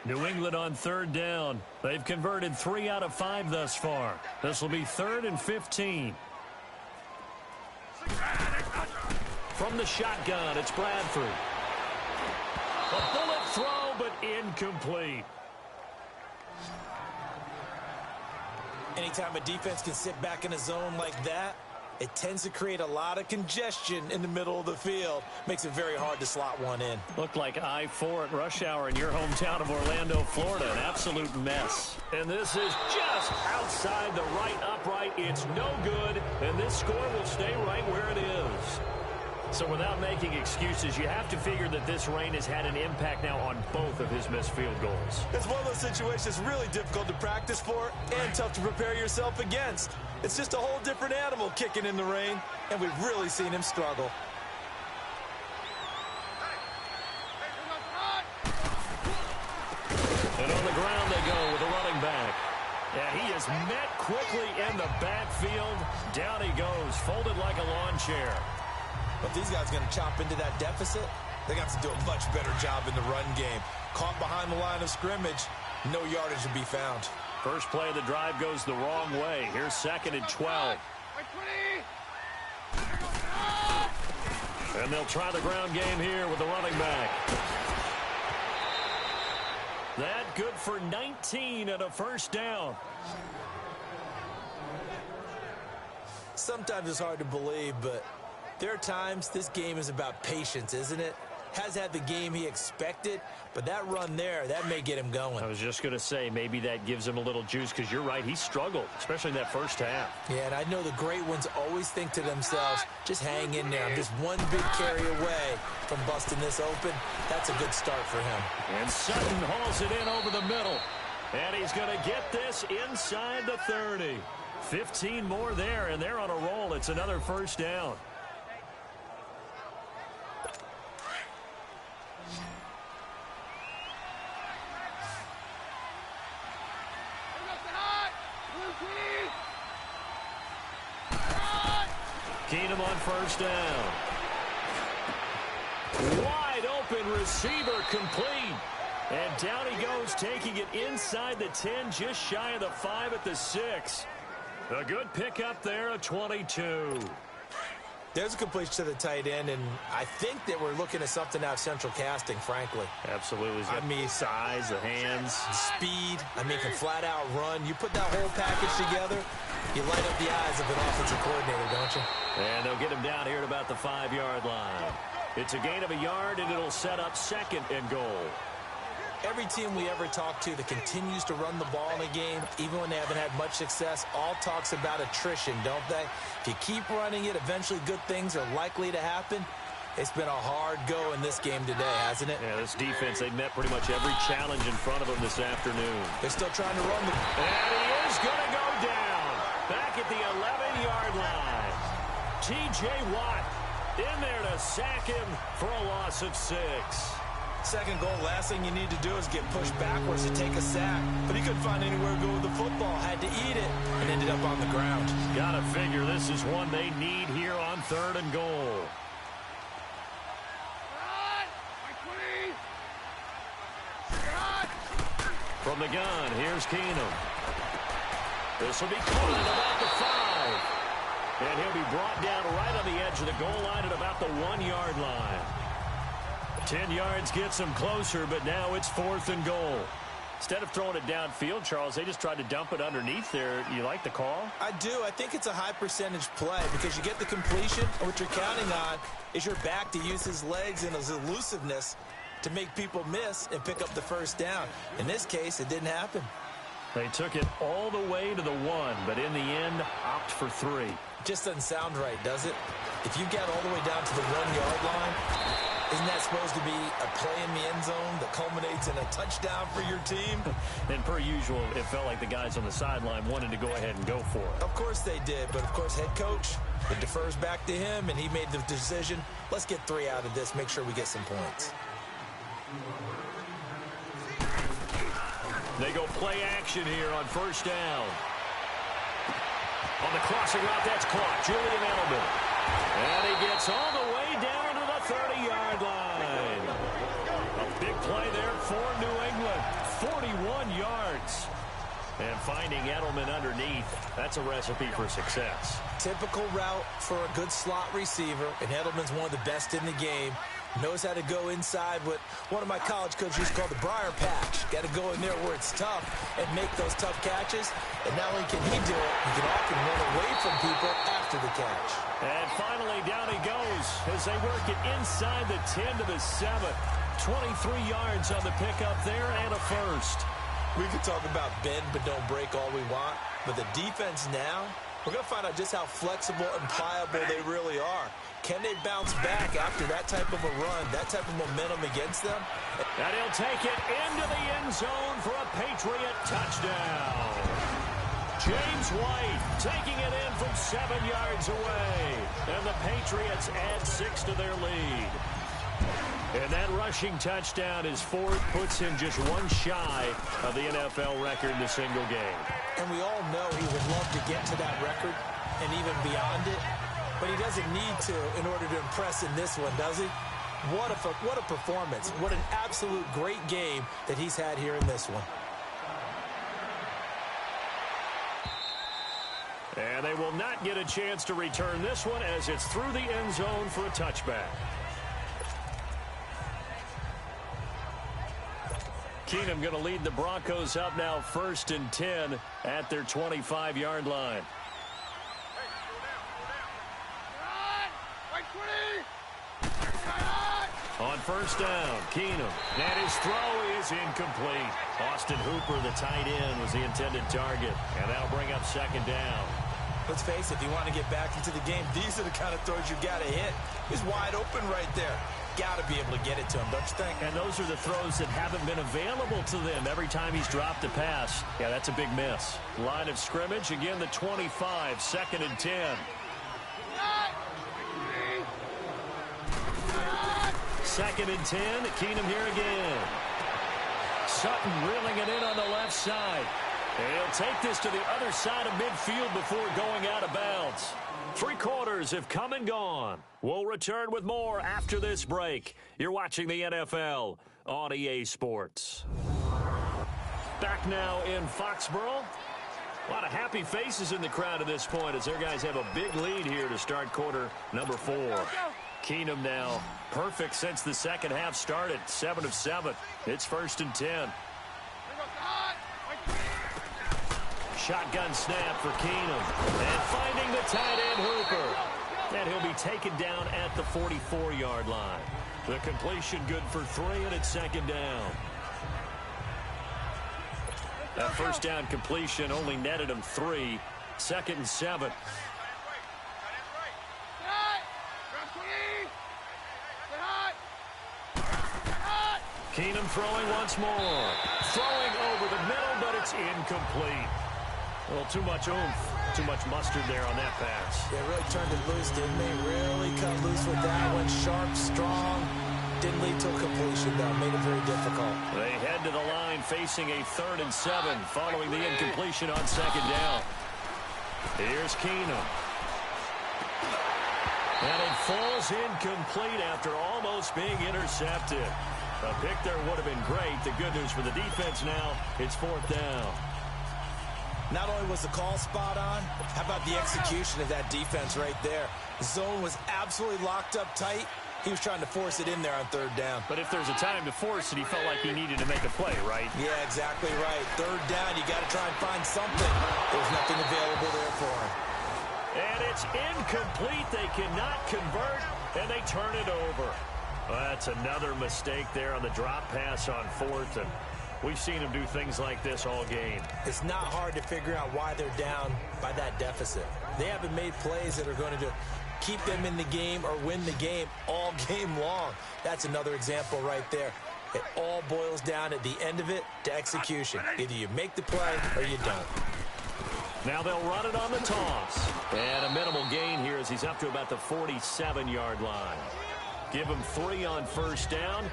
New England on third down. They've converted 3 out of 5 thus far. This will be 3rd and 15. From the shotgun, it's Bradford. A bullet throw, but incomplete. Anytime a defense can sit back in a zone like that, it tends to create a lot of congestion in the middle of the field. Makes it very hard to slot one in. Looked like I-4 at rush hour in your hometown of Orlando, Florida. An absolute mess. And this is just outside the right upright. It's no good, and this score will stay right where it is. So without making excuses, you have to figure that this rain has had an impact now on both of his missed field goals. It's one of those situations really difficult to practice for and tough to prepare yourself against. It's just a whole different animal kicking in the rain, and we've really seen him struggle. And on the ground they go with a running back. And he is met quickly in the backfield. Down he goes, folded like a lawn chair. But these guys are going to chop into that deficit. They got to do a much better job in the run game. Caught behind the line of scrimmage, no yardage to be found. First play of the drive goes the wrong way. Here's 2nd and 12. And they'll try the ground game here with the running back. That good for 19 and a first down. Sometimes it's hard to believe, but there are times this game is about patience, isn't it? Has had the game he expected, but that run there, that may get him going. I was just going to say, maybe that gives him a little juice, because you're right, he struggled, especially in that first half. Yeah, and I know the great ones always think to themselves, just hang in there. I'm just one big carry away from busting this open. That's a good start for him. And Sutton hauls it in over the middle. And he's going to get this inside the 30. 15 more there, and they're on a roll. It's another first down. Keenum on first down. Wide open receiver complete. And down he goes, taking it inside the 10, just shy of the 5 at the 6. A good pickup there, a 22. There's a completion to the tight end, and I think that we're looking at something out of central casting, frankly. Absolutely. I mean, size, the hands. Speed. I mean, can flat out run. You put that whole package together, you light up the eyes of an offensive coordinator, don't you? And they'll get him down here at about the 5-yard line. It's a gain of a yard, and it'll set up 2nd and goal. Every team we ever talk to that continues to run the ball in a game, even when they haven't had much success, all talks about attrition, don't they? If you keep running it, eventually good things are likely to happen. It's been a hard go in this game today, hasn't it? Yeah, this defense, they met pretty much every challenge in front of them this afternoon. They're still trying to run the... And he is going to go down back at the 11-yard line. T.J. Watt In there to sack him for a loss of 6. Second goal, last thing you need to do is get pushed backwards to take a sack. But he couldn't find anywhere to go with the football. Had to eat it and ended up on the ground. Gotta figure this is one they need here on 3rd and goal. From the gun, here's Keenum. This will be caught at about the 5. And he'll be brought down right on the edge of the goal line at about the 1-yard line. 10 yards gets him closer, but now it's 4th and goal. Instead of throwing it downfield, Charles, they just tried to dump it underneath there. You like the call? I do. I think it's a high percentage play because you get the completion, and what you're counting on is your back to use his legs and his elusiveness to make people miss and pick up the first down. In this case, it didn't happen. They took it all the way to the 1, but in the end, opt for 3. Just doesn't sound right, does it? If you get all the way down to the 1-yard line, isn't that supposed to be a play in the end zone that culminates in a touchdown for your team? And per usual, it felt like the guys on the sideline wanted to go ahead and go for it. Of course they did, but of course head coach, it defers back to him, and he made the decision, let's get 3 out of this, make sure we get some points. They go play action here on 1st down. On the crossing route, that's caught. Julian Edelman. And he gets all the way down to the 30-yard line. A big play there for New England. 41 yards. And finding Edelman underneath, that's a recipe for success. Typical route for a good slot receiver, and Edelman's one of the best in the game. Knows how to go inside what one of my college coaches called the briar patch. Got to go in there where it's tough and make those tough catches. And not only can he do it, he can often run away from people after the catch. And finally, down he goes as they work it inside the 10 to the 7. 23 yards on the pickup there and a first. We could talk about bend but don't break all we want, but the defense now, we're going to find out just how flexible and pliable they really are. Can they bounce back after that type of a run, that type of momentum against them? And he'll take it into the end zone for a Patriot touchdown. James White taking it in from 7 yards away. And the Patriots add 6 to their lead. And that rushing touchdown is 4th, puts him just one shy of the NFL record in a single game. And we all know he would love to get to that record and even beyond it. But he doesn't need to in order to impress in this one, does he? What a performance. What an absolute great game that he's had here in this one. And they will not get a chance to return this one as it's through the end zone for a touchback. Keenum going to lead the Broncos up now 1st and 10 at their 25-yard line. On 1st down, Keenum. And his throw is incomplete. Austin Hooper, the tight end, was the intended target. And that'll bring up 2nd down. Let's face it, if you want to get back into the game, these are the kind of throws you got to hit. He's wide open right there. Got to be able to get it to him, don't you think? And those are the throws that haven't been available to them every time he's dropped a pass. Yeah, that's a big miss. Line of scrimmage, again, the 25, 2nd and 10. 2nd and 10, Keenum here again. Sutton reeling it in on the left side. And he'll take this to the other side of midfield before going out of bounds. 3 quarters have come and gone. We'll return with more after this break. You're watching the NFL on EA Sports. Back now in Foxborough. A lot of happy faces in the crowd at this point as their guys have a big lead here to start quarter number 4. Keenum now perfect since the second half started. 7 of 7. It's 1st and 10. Shotgun snap for Keenum. And finding the tight end Hooper. And he'll be taken down at the 44-yard line. The completion good for 3, and it's 2nd down. That 1st down completion only netted him 3. 2nd and 7. Keenum throwing once more. Throwing over the middle, but it's incomplete. A little too much oomph, too much mustard there on that pass. They really turned it loose, didn't they? Really cut loose with that one. Sharp, strong. Didn't lead to a completion, though. Made it very difficult. They head to the line facing a 3rd and 7 following the incompletion on 2nd down. Here's Keenum. And it falls incomplete after almost being intercepted. A pick there would have been great. The good news for the defense now, it's 4th down. Not only was the call spot on, how about the execution of that defense right there? The zone was absolutely locked up tight. He was trying to force it in there on 3rd down. But if there's a time to force it, he felt like he needed to make a play, right? Yeah, exactly right. 3rd down, you got to try and find something. There's nothing available there for him. And it's incomplete. They cannot convert, and they turn it over. Well, that's another mistake there on the drop pass on 4th, and we've seen him do things like this all game. It's not hard to figure out why they're down by that deficit. They haven't made plays that are going to keep them in the game or win the game all game long. That's another example right there. It all boils down at the end of it to execution. Either you make the play or you don't. Now they'll run it on the toss. And a minimal gain here as he's up to about the 47-yard line. Give him 3 on 1st down.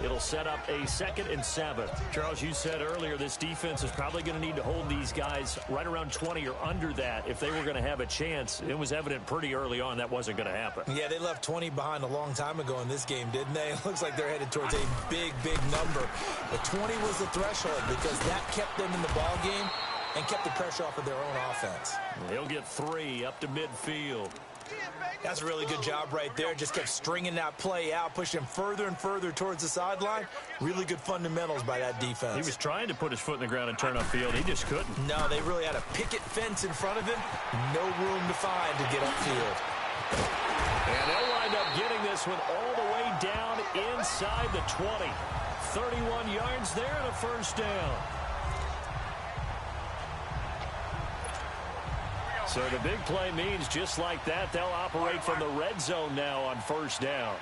It'll set up a 2nd and 7. Charles, you said earlier this defense is probably going to need to hold these guys right around 20 or under that if they were going to have a chance. It was evident pretty early on that wasn't going to happen. Yeah, they left 20 behind a long time ago in this game, didn't they? It looks like they're headed towards a big, big number. But 20 was the threshold because that kept them in the ball game and kept the pressure off of their own offense. He'll get 3 up to midfield. That's a really good job right there. Just kept stringing that play out, pushing him further and further towards the sideline. Really good fundamentals by that defense. He was trying to put his foot in the ground and turn upfield. He just couldn't. No, they really had a picket fence in front of him. No room to find to get upfield. And they'll wind up getting this one all the way down inside the 20. 31 yards there and a 1st down. So the big play means just like that, they'll operate from the red zone now on 1st down.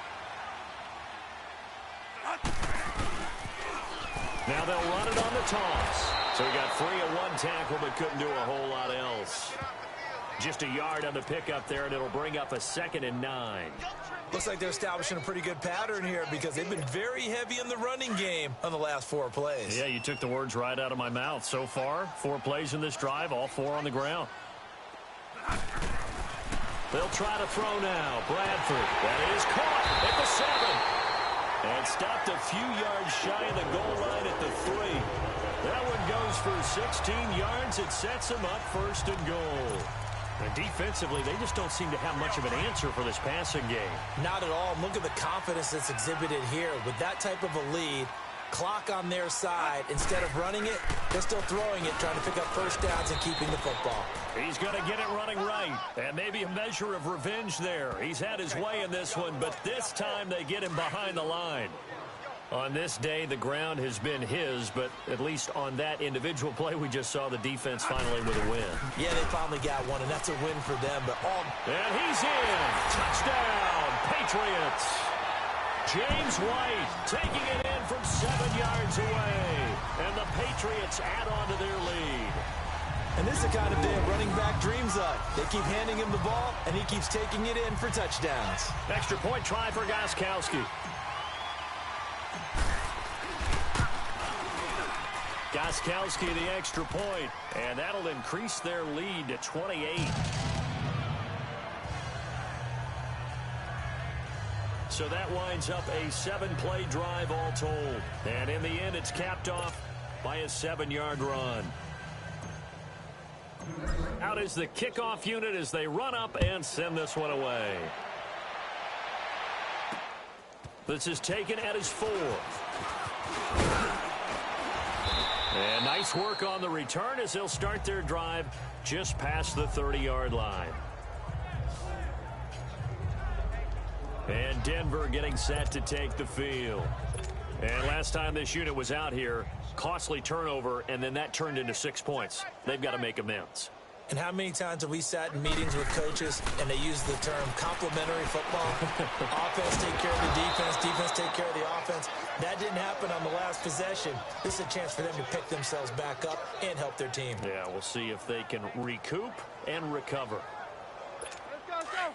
Now they'll run it on the toss. So he got 3 at 1 tackle but couldn't do a whole lot else. Just a yard on the pickup there, and it'll bring up a 2nd and 9. Looks like they're establishing a pretty good pattern here because they've been very heavy in the running game on the last 4 plays. Yeah, you took the words right out of my mouth. So far, 4 plays in this drive, all 4 on the ground. They'll try to throw now. Bradford. That is caught at the 7. And stopped a few yards shy of the goal line at the 3. That one goes for 16 yards. It sets them up 1st and goal. And defensively, they just don't seem to have much of an answer for this passing game. Not at all. Look at the confidence that's exhibited here. With that type of a lead, clock on their side, instead of running it, they're still throwing it, trying to pick up 1st downs and keeping the football. He's going to get it running right. And maybe a measure of revenge there. He's had his way in this one, but this time they get him behind the line. On this day, the ground has been his, but at least on that individual play, we just saw the defense finally with a win. Yeah, they finally got one, and that's a win for them. But And he's in. Touchdown, Patriots. James White taking it in from 7 yards away. And the Patriots add on to their lead. And this is the kind of day a running back dreams of. They keep handing him the ball, and he keeps taking it in for touchdowns. Extra point try for Gostkowski. Gostkowski the extra point, and that'll increase their lead to 28. So that winds up a 7-play drive all told. And in the end, it's capped off by a 7-yard run. Out is the kickoff unit as they run up and send this one away. This is taken at his 4th. And nice work on the return as they'll start their drive just past the 30-yard line. And Denver getting set to take the field. And last time this unit was out here, costly turnover, and then that turned into 6 points. They've got to make amends. And how many times have we sat in meetings with coaches and they use the term complementary football? Offense take care of the defense, defense take care of the offense. That didn't happen on the last possession. This is a chance for them to pick themselves back up and help their team. Yeah, we'll see if they can recoup and recover. Let's go, let's go.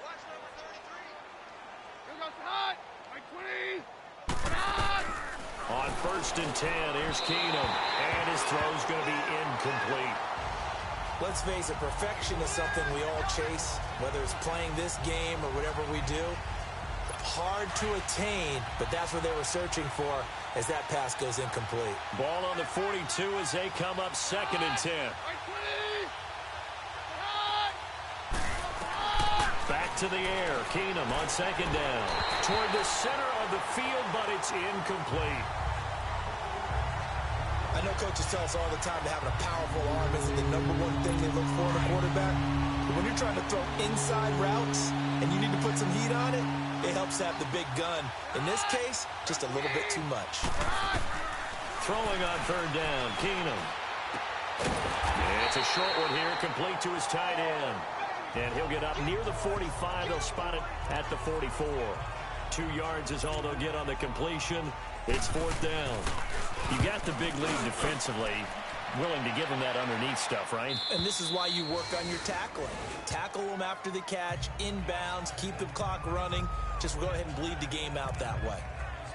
Watch number 33. Here goes hot. Like 20. Hot. On 1st and 10, here's Keenum. And his throw's going to be incomplete. Let's face it, perfection is something we all chase, whether it's playing this game or whatever we do. Hard to attain, but that's what they were searching for as that pass goes incomplete. Ball on the 42 as they come up 2nd and 10. Like 20. Hot. Back to the air. Keenum on 2nd down. Toward the center of the field, but it's incomplete. I know coaches tell us all the time that having a powerful arm isn't the #1 thing they look for in a quarterback. But when you're trying to throw inside routes and you need to put some heat on it, it helps to have the big gun. In this case, just a little bit too much. Throwing on 3rd down. Keenum. It's a short one here, complete to his tight end. And he'll get up near the 45. They'll spot it at the 44. 2 yards is all they'll get on the completion. It's 4th down. You got the big lead defensively. Willing to give him that underneath stuff, right? And this is why you work on your tackling. Tackle them after the catch, inbounds, keep the clock running. Just go ahead and bleed the game out that way.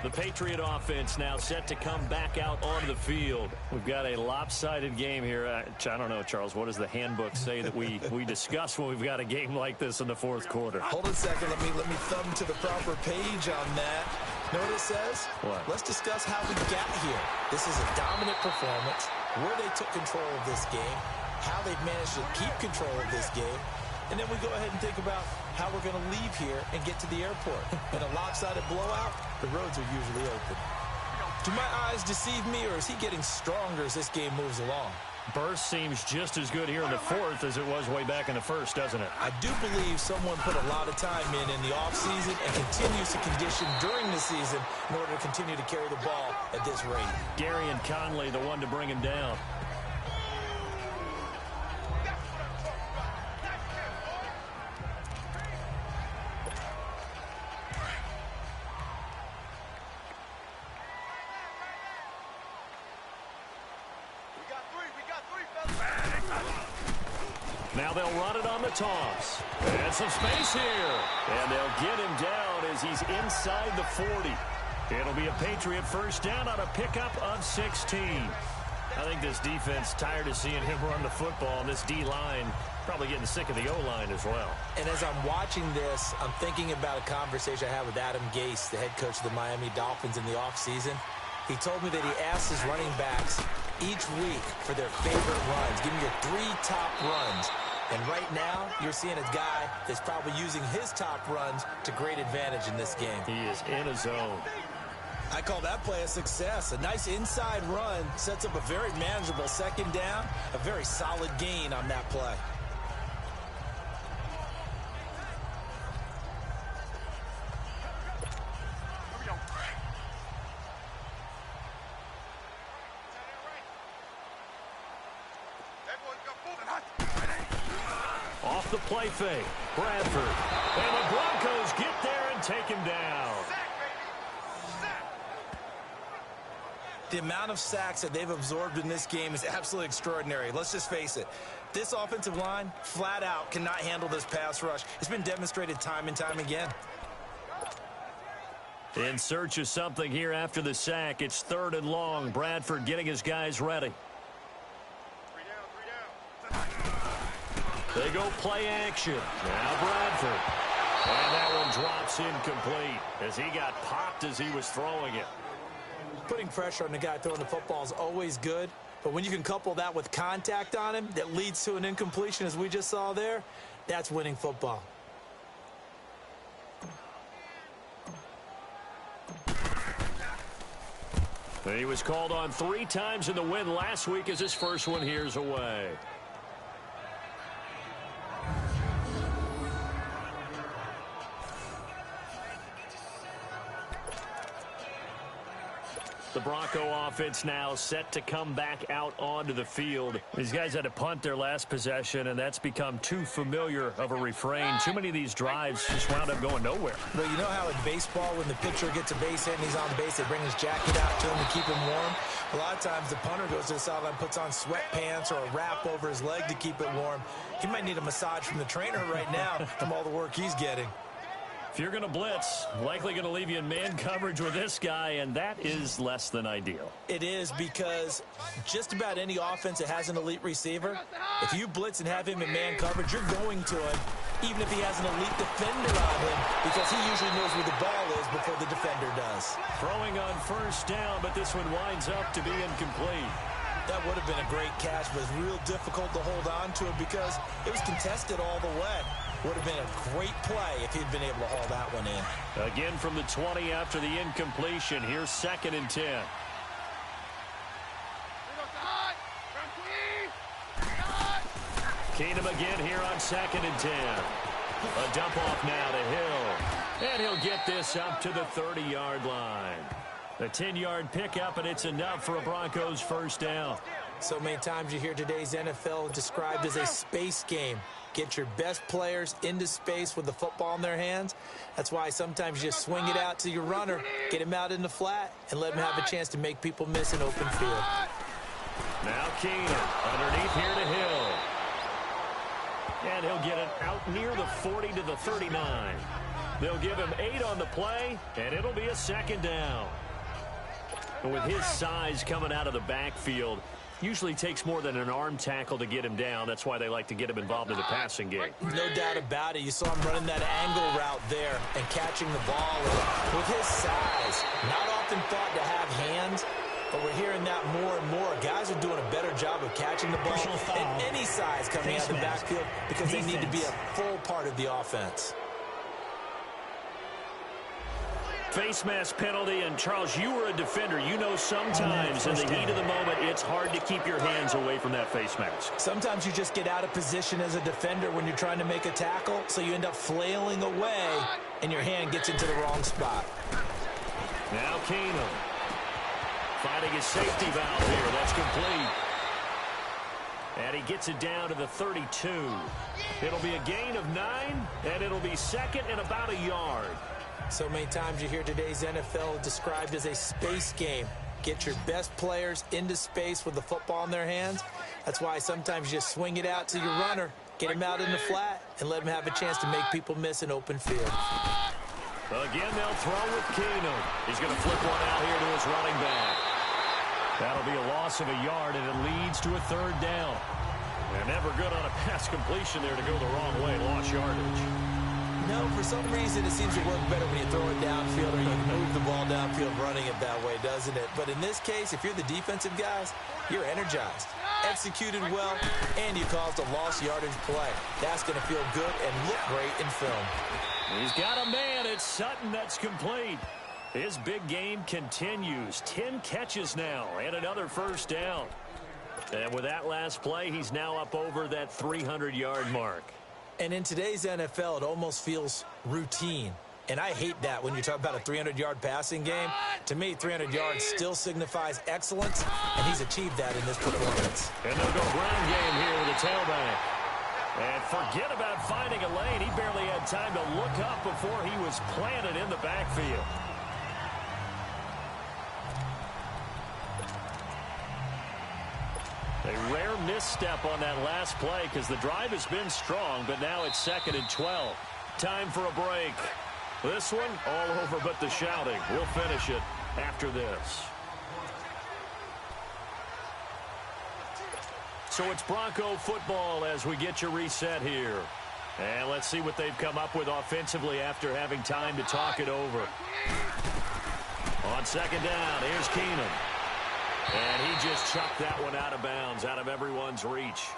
The Patriot offense now set to come back out onto the field. We've got a lopsided game here. I don't know, Charles, what does the handbook say that we discuss when we've got a game like this in the 4th quarter? Hold a second. Let me thumb to the proper page on that. Know what it says? What? Let's discuss how we got here. This is a dominant performance, where they took control of this game, how they've managed to keep control of this game, and then we go ahead and think about how we're going to leave here and get to the airport. In a lopsided blowout, the roads are usually open. Do my eyes deceive me, or is he getting stronger as this game moves along? Burst seems just as good here in the 4th as it was way back in the 1st, doesn't it? I do believe someone put a lot of time in the offseason and continues to condition during the season in order to continue to carry the ball at this rate. Gary and Conley, the one to bring him down. Now they'll run it on the toss. And some space here. And they'll get him down as he's inside the 40. It'll be a Patriot 1st down on a pickup of 16. I think this defense tired of seeing him run the football, and this D-line probably getting sick of the O-line as well. And as I'm watching this, I'm thinking about a conversation I had with Adam Gase, the head coach of the Miami Dolphins in the offseason. He told me that he asked his running backs each week for their favorite runs. Give me your 3 top runs. And right now, you're seeing a guy that's probably using his top runs to great advantage in this game. He is in a zone. I call that play a success. A nice inside run sets up a very manageable 2nd down, a very solid gain on that play. Off the play fake, Bradford. And the Broncos get there and take him down. The amount of sacks that they've absorbed in this game is absolutely extraordinary. Let's just face it. This offensive line, flat out, cannot handle this pass rush. It's been demonstrated time and time again. In search of something here after the sack. It's 3rd and long. Bradford getting his guys ready. 3 down, 3 down. They go play action. Now Bradford. And that one drops incomplete as he got popped as he was throwing it. Putting pressure on the guy throwing the football is always good, but when you can couple that with contact on him that leads to an incompletion as we just saw there, that's winning football. He was called on 3 times in the win last week as his first one here's away. The Bronco offense now set to come back out onto the field. These guys had to punt their last possession, and that's become too familiar of a refrain. Too many of these drives just wound up going nowhere. But you know how in baseball, when the pitcher gets a base hit and he's on base, they bring his jacket out to him to keep him warm? A lot of times the punter goes to the sideline, puts on sweatpants or a wrap over his leg to keep it warm. He might need a massage from the trainer right now from all the work he's getting. If you're going to blitz, likely going to leave you in man coverage with this guy, and that is less than ideal. It is, because just about any offense that has an elite receiver, if you blitz and have him in man coverage, you're going to him, even if he has an elite defender on him, because he usually knows where the ball is before the defender does. Throwing on first down, but this one winds up to be incomplete. That would have been a great catch, but it's real difficult to hold on to it because it was contested all the way. Would have been a great play if he'd been able to haul that one in. Again from the 20 after the incompletion. Here's 2nd and 10. Keenum again here on 2nd and 10. A dump off now to Hill. And he'll get this up to the 30-yard line. A 10-yard pickup, and it's enough for a Broncos first down. So many times you hear today's NFL described as a space game. Get your best players into space with the football in their hands. That's why sometimes you just swing it out to your runner, get him out in the flat, and let him have a chance to make people miss an open field. Now Keenum underneath here to Hill. And he'll get it out near the 40 to the 39. They'll give him 8 on the play, and it'll be a 2nd down. And with his size coming out of the backfield, usually takes more than an arm tackle to get him down. That's why they like to get him involved in the passing game. No doubt about it. You saw him running that angle route there and catching the ball. With his size, not often thought to have hands, but we're hearing that more and more. Guys are doing a better job of catching the ball at any size coming out of the backfield because they need to be a full part of the offense. Face mask penalty, and Charles, you were a defender. You know sometimes in the heat of the moment, it's hard to keep your hands away from that face mask. Sometimes you just get out of position as a defender when you're trying to make a tackle, so you end up flailing away, and your hand gets into the wrong spot. Now Keenum finding his safety valve here. That's complete. And he gets it down to the 32. It'll be a gain of 9, and it'll be 2nd and about a yard. So many times you hear today's NFL described as a space game. Get your best players into space with the football in their hands. That's why sometimes you just swing it out to your runner, get him out in the flat, and let him have a chance to make people miss an open field. Again, they'll throw with Keenum. He's going to flip one out here to his running back. That'll be a loss of a yard, and it leads to a 3rd down. And never good on a pass completion there to go the wrong way. Lost yardage. No, for some reason it seems to work better when you throw it downfield or you move the ball downfield running it that way, doesn't it? But in this case, if you're the defensive guys, you're energized, executed well, and you caused a lost yardage play. That's going to feel good and look great in film. He's got a man. It's Sutton. That's complete. His big game continues. 10 catches now and another first down. And with that last play, he's now up over that 300-yard mark. And in today's NFL, it almost feels routine. And I hate that when you talk about a 300-yard passing game. To me, 300 yards still signifies excellence, and he's achieved that in this performance. And they'll go ground game here with the tailback. And forget about finding a lane. He barely had time to look up before he was planted in the backfield. A rare misstep on that last play because the drive has been strong, but now it's 2nd and 12. Time for a break. This one, all over but the shouting. We'll finish it after this. So it's Bronco football as we get you reset here. And let's see what they've come up with offensively after having time to talk it over. On 2nd down, here's Keenum. And he just chucked that one out of bounds, out of everyone's reach.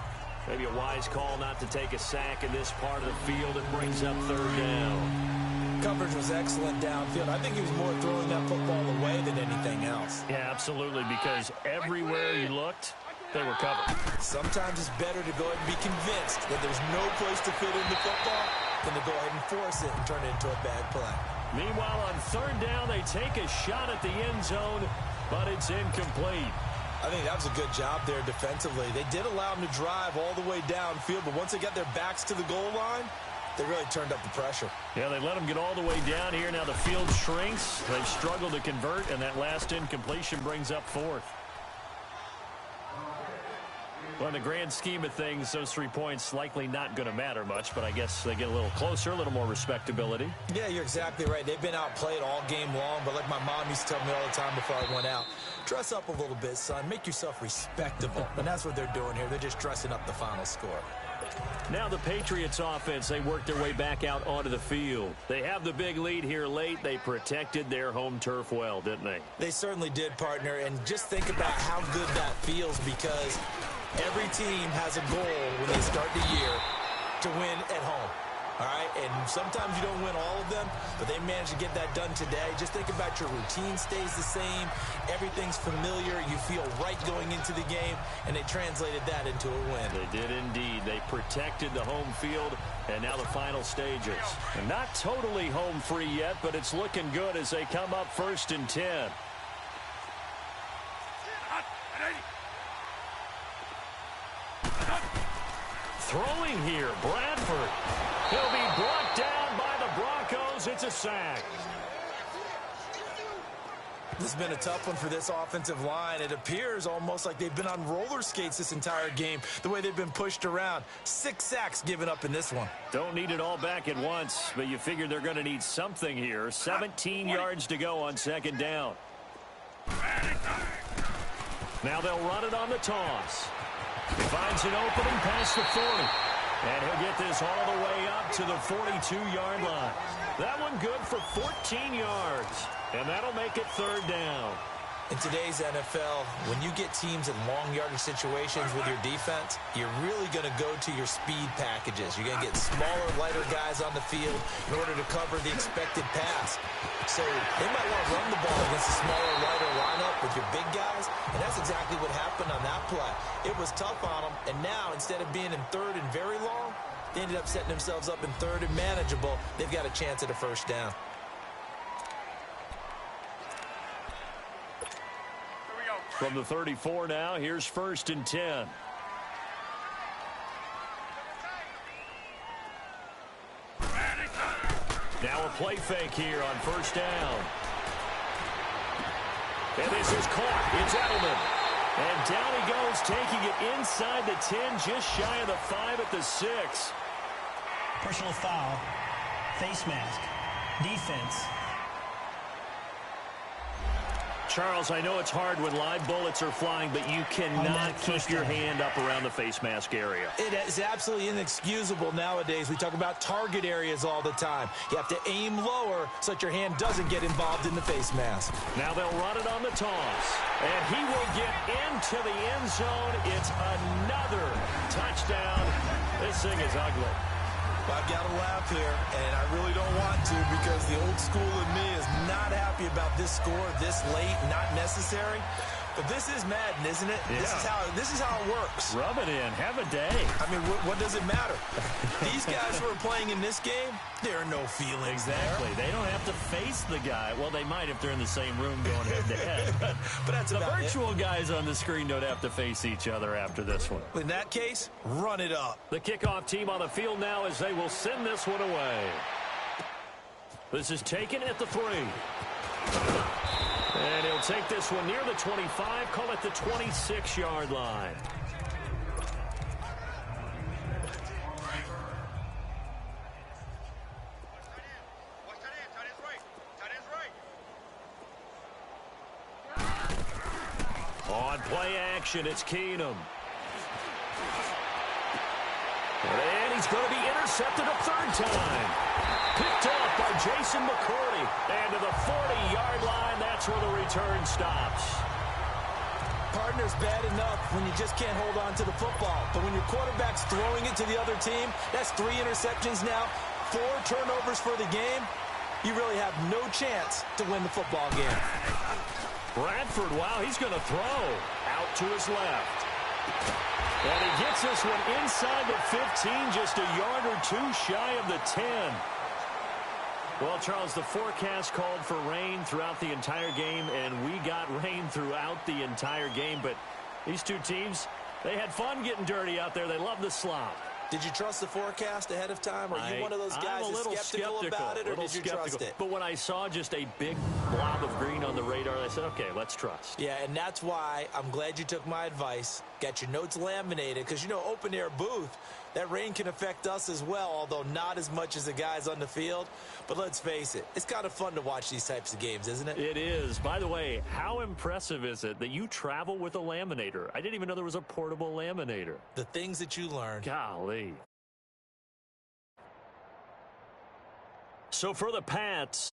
Maybe a wise call not to take a sack in this part of the field. It brings up 3rd down. Coverage was excellent downfield. I think he was more throwing that football away than anything else. Yeah, absolutely, because everywhere you looked, they were covered. Sometimes it's better to go ahead and be convinced that there's no place to fit in the football than to go ahead and force it and turn it into a bad play. Meanwhile, on 3rd down, they take a shot at the end zone. but it's incomplete. I think that was a good job there defensively. They did allow them to drive all the way downfield, but once they got their backs to the goal line, they really turned up the pressure. Yeah, they let them get all the way down here. Now the field shrinks. They've struggled to convert, and that last incompletion brings up fourth. Well, in the grand scheme of things, those 3 points likely not going to matter much, but I guess they get a little closer, a little more respectability. Yeah, you're exactly right. They've been outplayed all game long, but like my mom used to tell me all the time before I went out, dress up a little bit, son. Make yourself respectable. And that's what they're doing here. They're just dressing up the final score. Now the Patriots offense, they work their way back out onto the field. They have the big lead here late. They protected their home turf well, didn't they? They certainly did, partner. And just think about how good that feels, because every team has a goal when they start the year to win at home. All right, and sometimes you don't win all of them, but they managed to get that done today. Just think about your routine stays the same. Everything's familiar. You feel right going into the game, and they translated that into a win. They did indeed. They protected the home field, and now the final stages. And not totally home free yet, but it's looking good as they come up 1st and 10. Throwing here, Bradford. He'll be brought down by the Broncos. It's a sack. This has been a tough one for this offensive line. It appears almost like they've been on roller skates this entire game, the way they've been pushed around. 6 sacks given up in this one. Don't need it all back at once, but you figure they're going to need something here. 17 yards to go on 2nd down. Now they'll run it on the toss. He finds an opening past the 40. And he'll get this all the way up to the 42-yard line. That one good for 14 yards. And that'll make it 3rd down. In today's NFL, when you get teams in long yardage situations with your defense, you're really going to go to your speed packages. You're going to get smaller, lighter guys on the field in order to cover the expected pass. So they might want to run the ball against a smaller, lighter lineup with your big guys, and that's exactly what happened on that play. It was tough on them, and now instead of being in 3rd and very long, they ended up setting themselves up in 3rd and manageable. They've got a chance at a 1st down. From the 34 now, here's 1st and 10. Now a play fake here on 1st down. And this is caught. It's Edelman. And down he goes, taking it inside the 10, just shy of the 5 at the 6. Personal foul. Face mask. Defense. Charles, I know it's hard when live bullets are flying, but you cannot keep your hand up around the face mask area. It is absolutely inexcusable nowadays. We talk about target areas all the time. You have to aim lower so that your hand doesn't get involved in the face mask. Now they'll run it on the toss. And he will get into the end zone. It's another touchdown. This thing is ugly. I've got to laugh here, and I really don't want to, because the old school in me is not happy about this score this late, not necessary. But this is Madden, isn't it? Yeah. This is how it works. Rub it in. Have a day. I mean, what does it matter? These guys who are playing in this game, there are no feelings Exactly. there. They don't have to face the guy. Well, they might if they're in the same room going head-to-head. But that's the about virtual guys on the screen don't have to face each other after this one. In that case, run it up. The kickoff team on the field now as they will send this one away. This is taken at the 3. And he'll take this one near the 25, call it the 26-yard line. On play action, it's Keenum. And he's going to be intercepted a 3rd time. Picked off by Jason McCourty. And to the 40-yard line, that's where the return stops. Partner's bad enough when you just can't hold on to the football. But when your quarterback's throwing it to the other team, that's 3 interceptions now, 4 turnovers for the game. You really have no chance to win the football game. Bradford, wow, he's going to throw out to his left. And he gets this one inside the 15, just a yard or 2 shy of the 10. Well, Charles, the forecast called for rain throughout the entire game, and we got rain throughout the entire game. But these two teams, they had fun getting dirty out there. They love the slop. Did you trust the forecast ahead of time? Are you one of those guys that's skeptical about it, or did you trust it? But when I saw just a big blob of green on the radar, I said, okay, let's trust. Yeah, and that's why I'm glad you took my advice. Got your notes laminated, because, you know, open-air booth, that rain can affect us as well, although not as much as the guys on the field. But let's face it, it's kind of fun to watch these types of games, isn't it? It is. By the way, how impressive is it that you travel with a laminator? I didn't even know there was a portable laminator. The things that you learn. Golly. So for the Pats,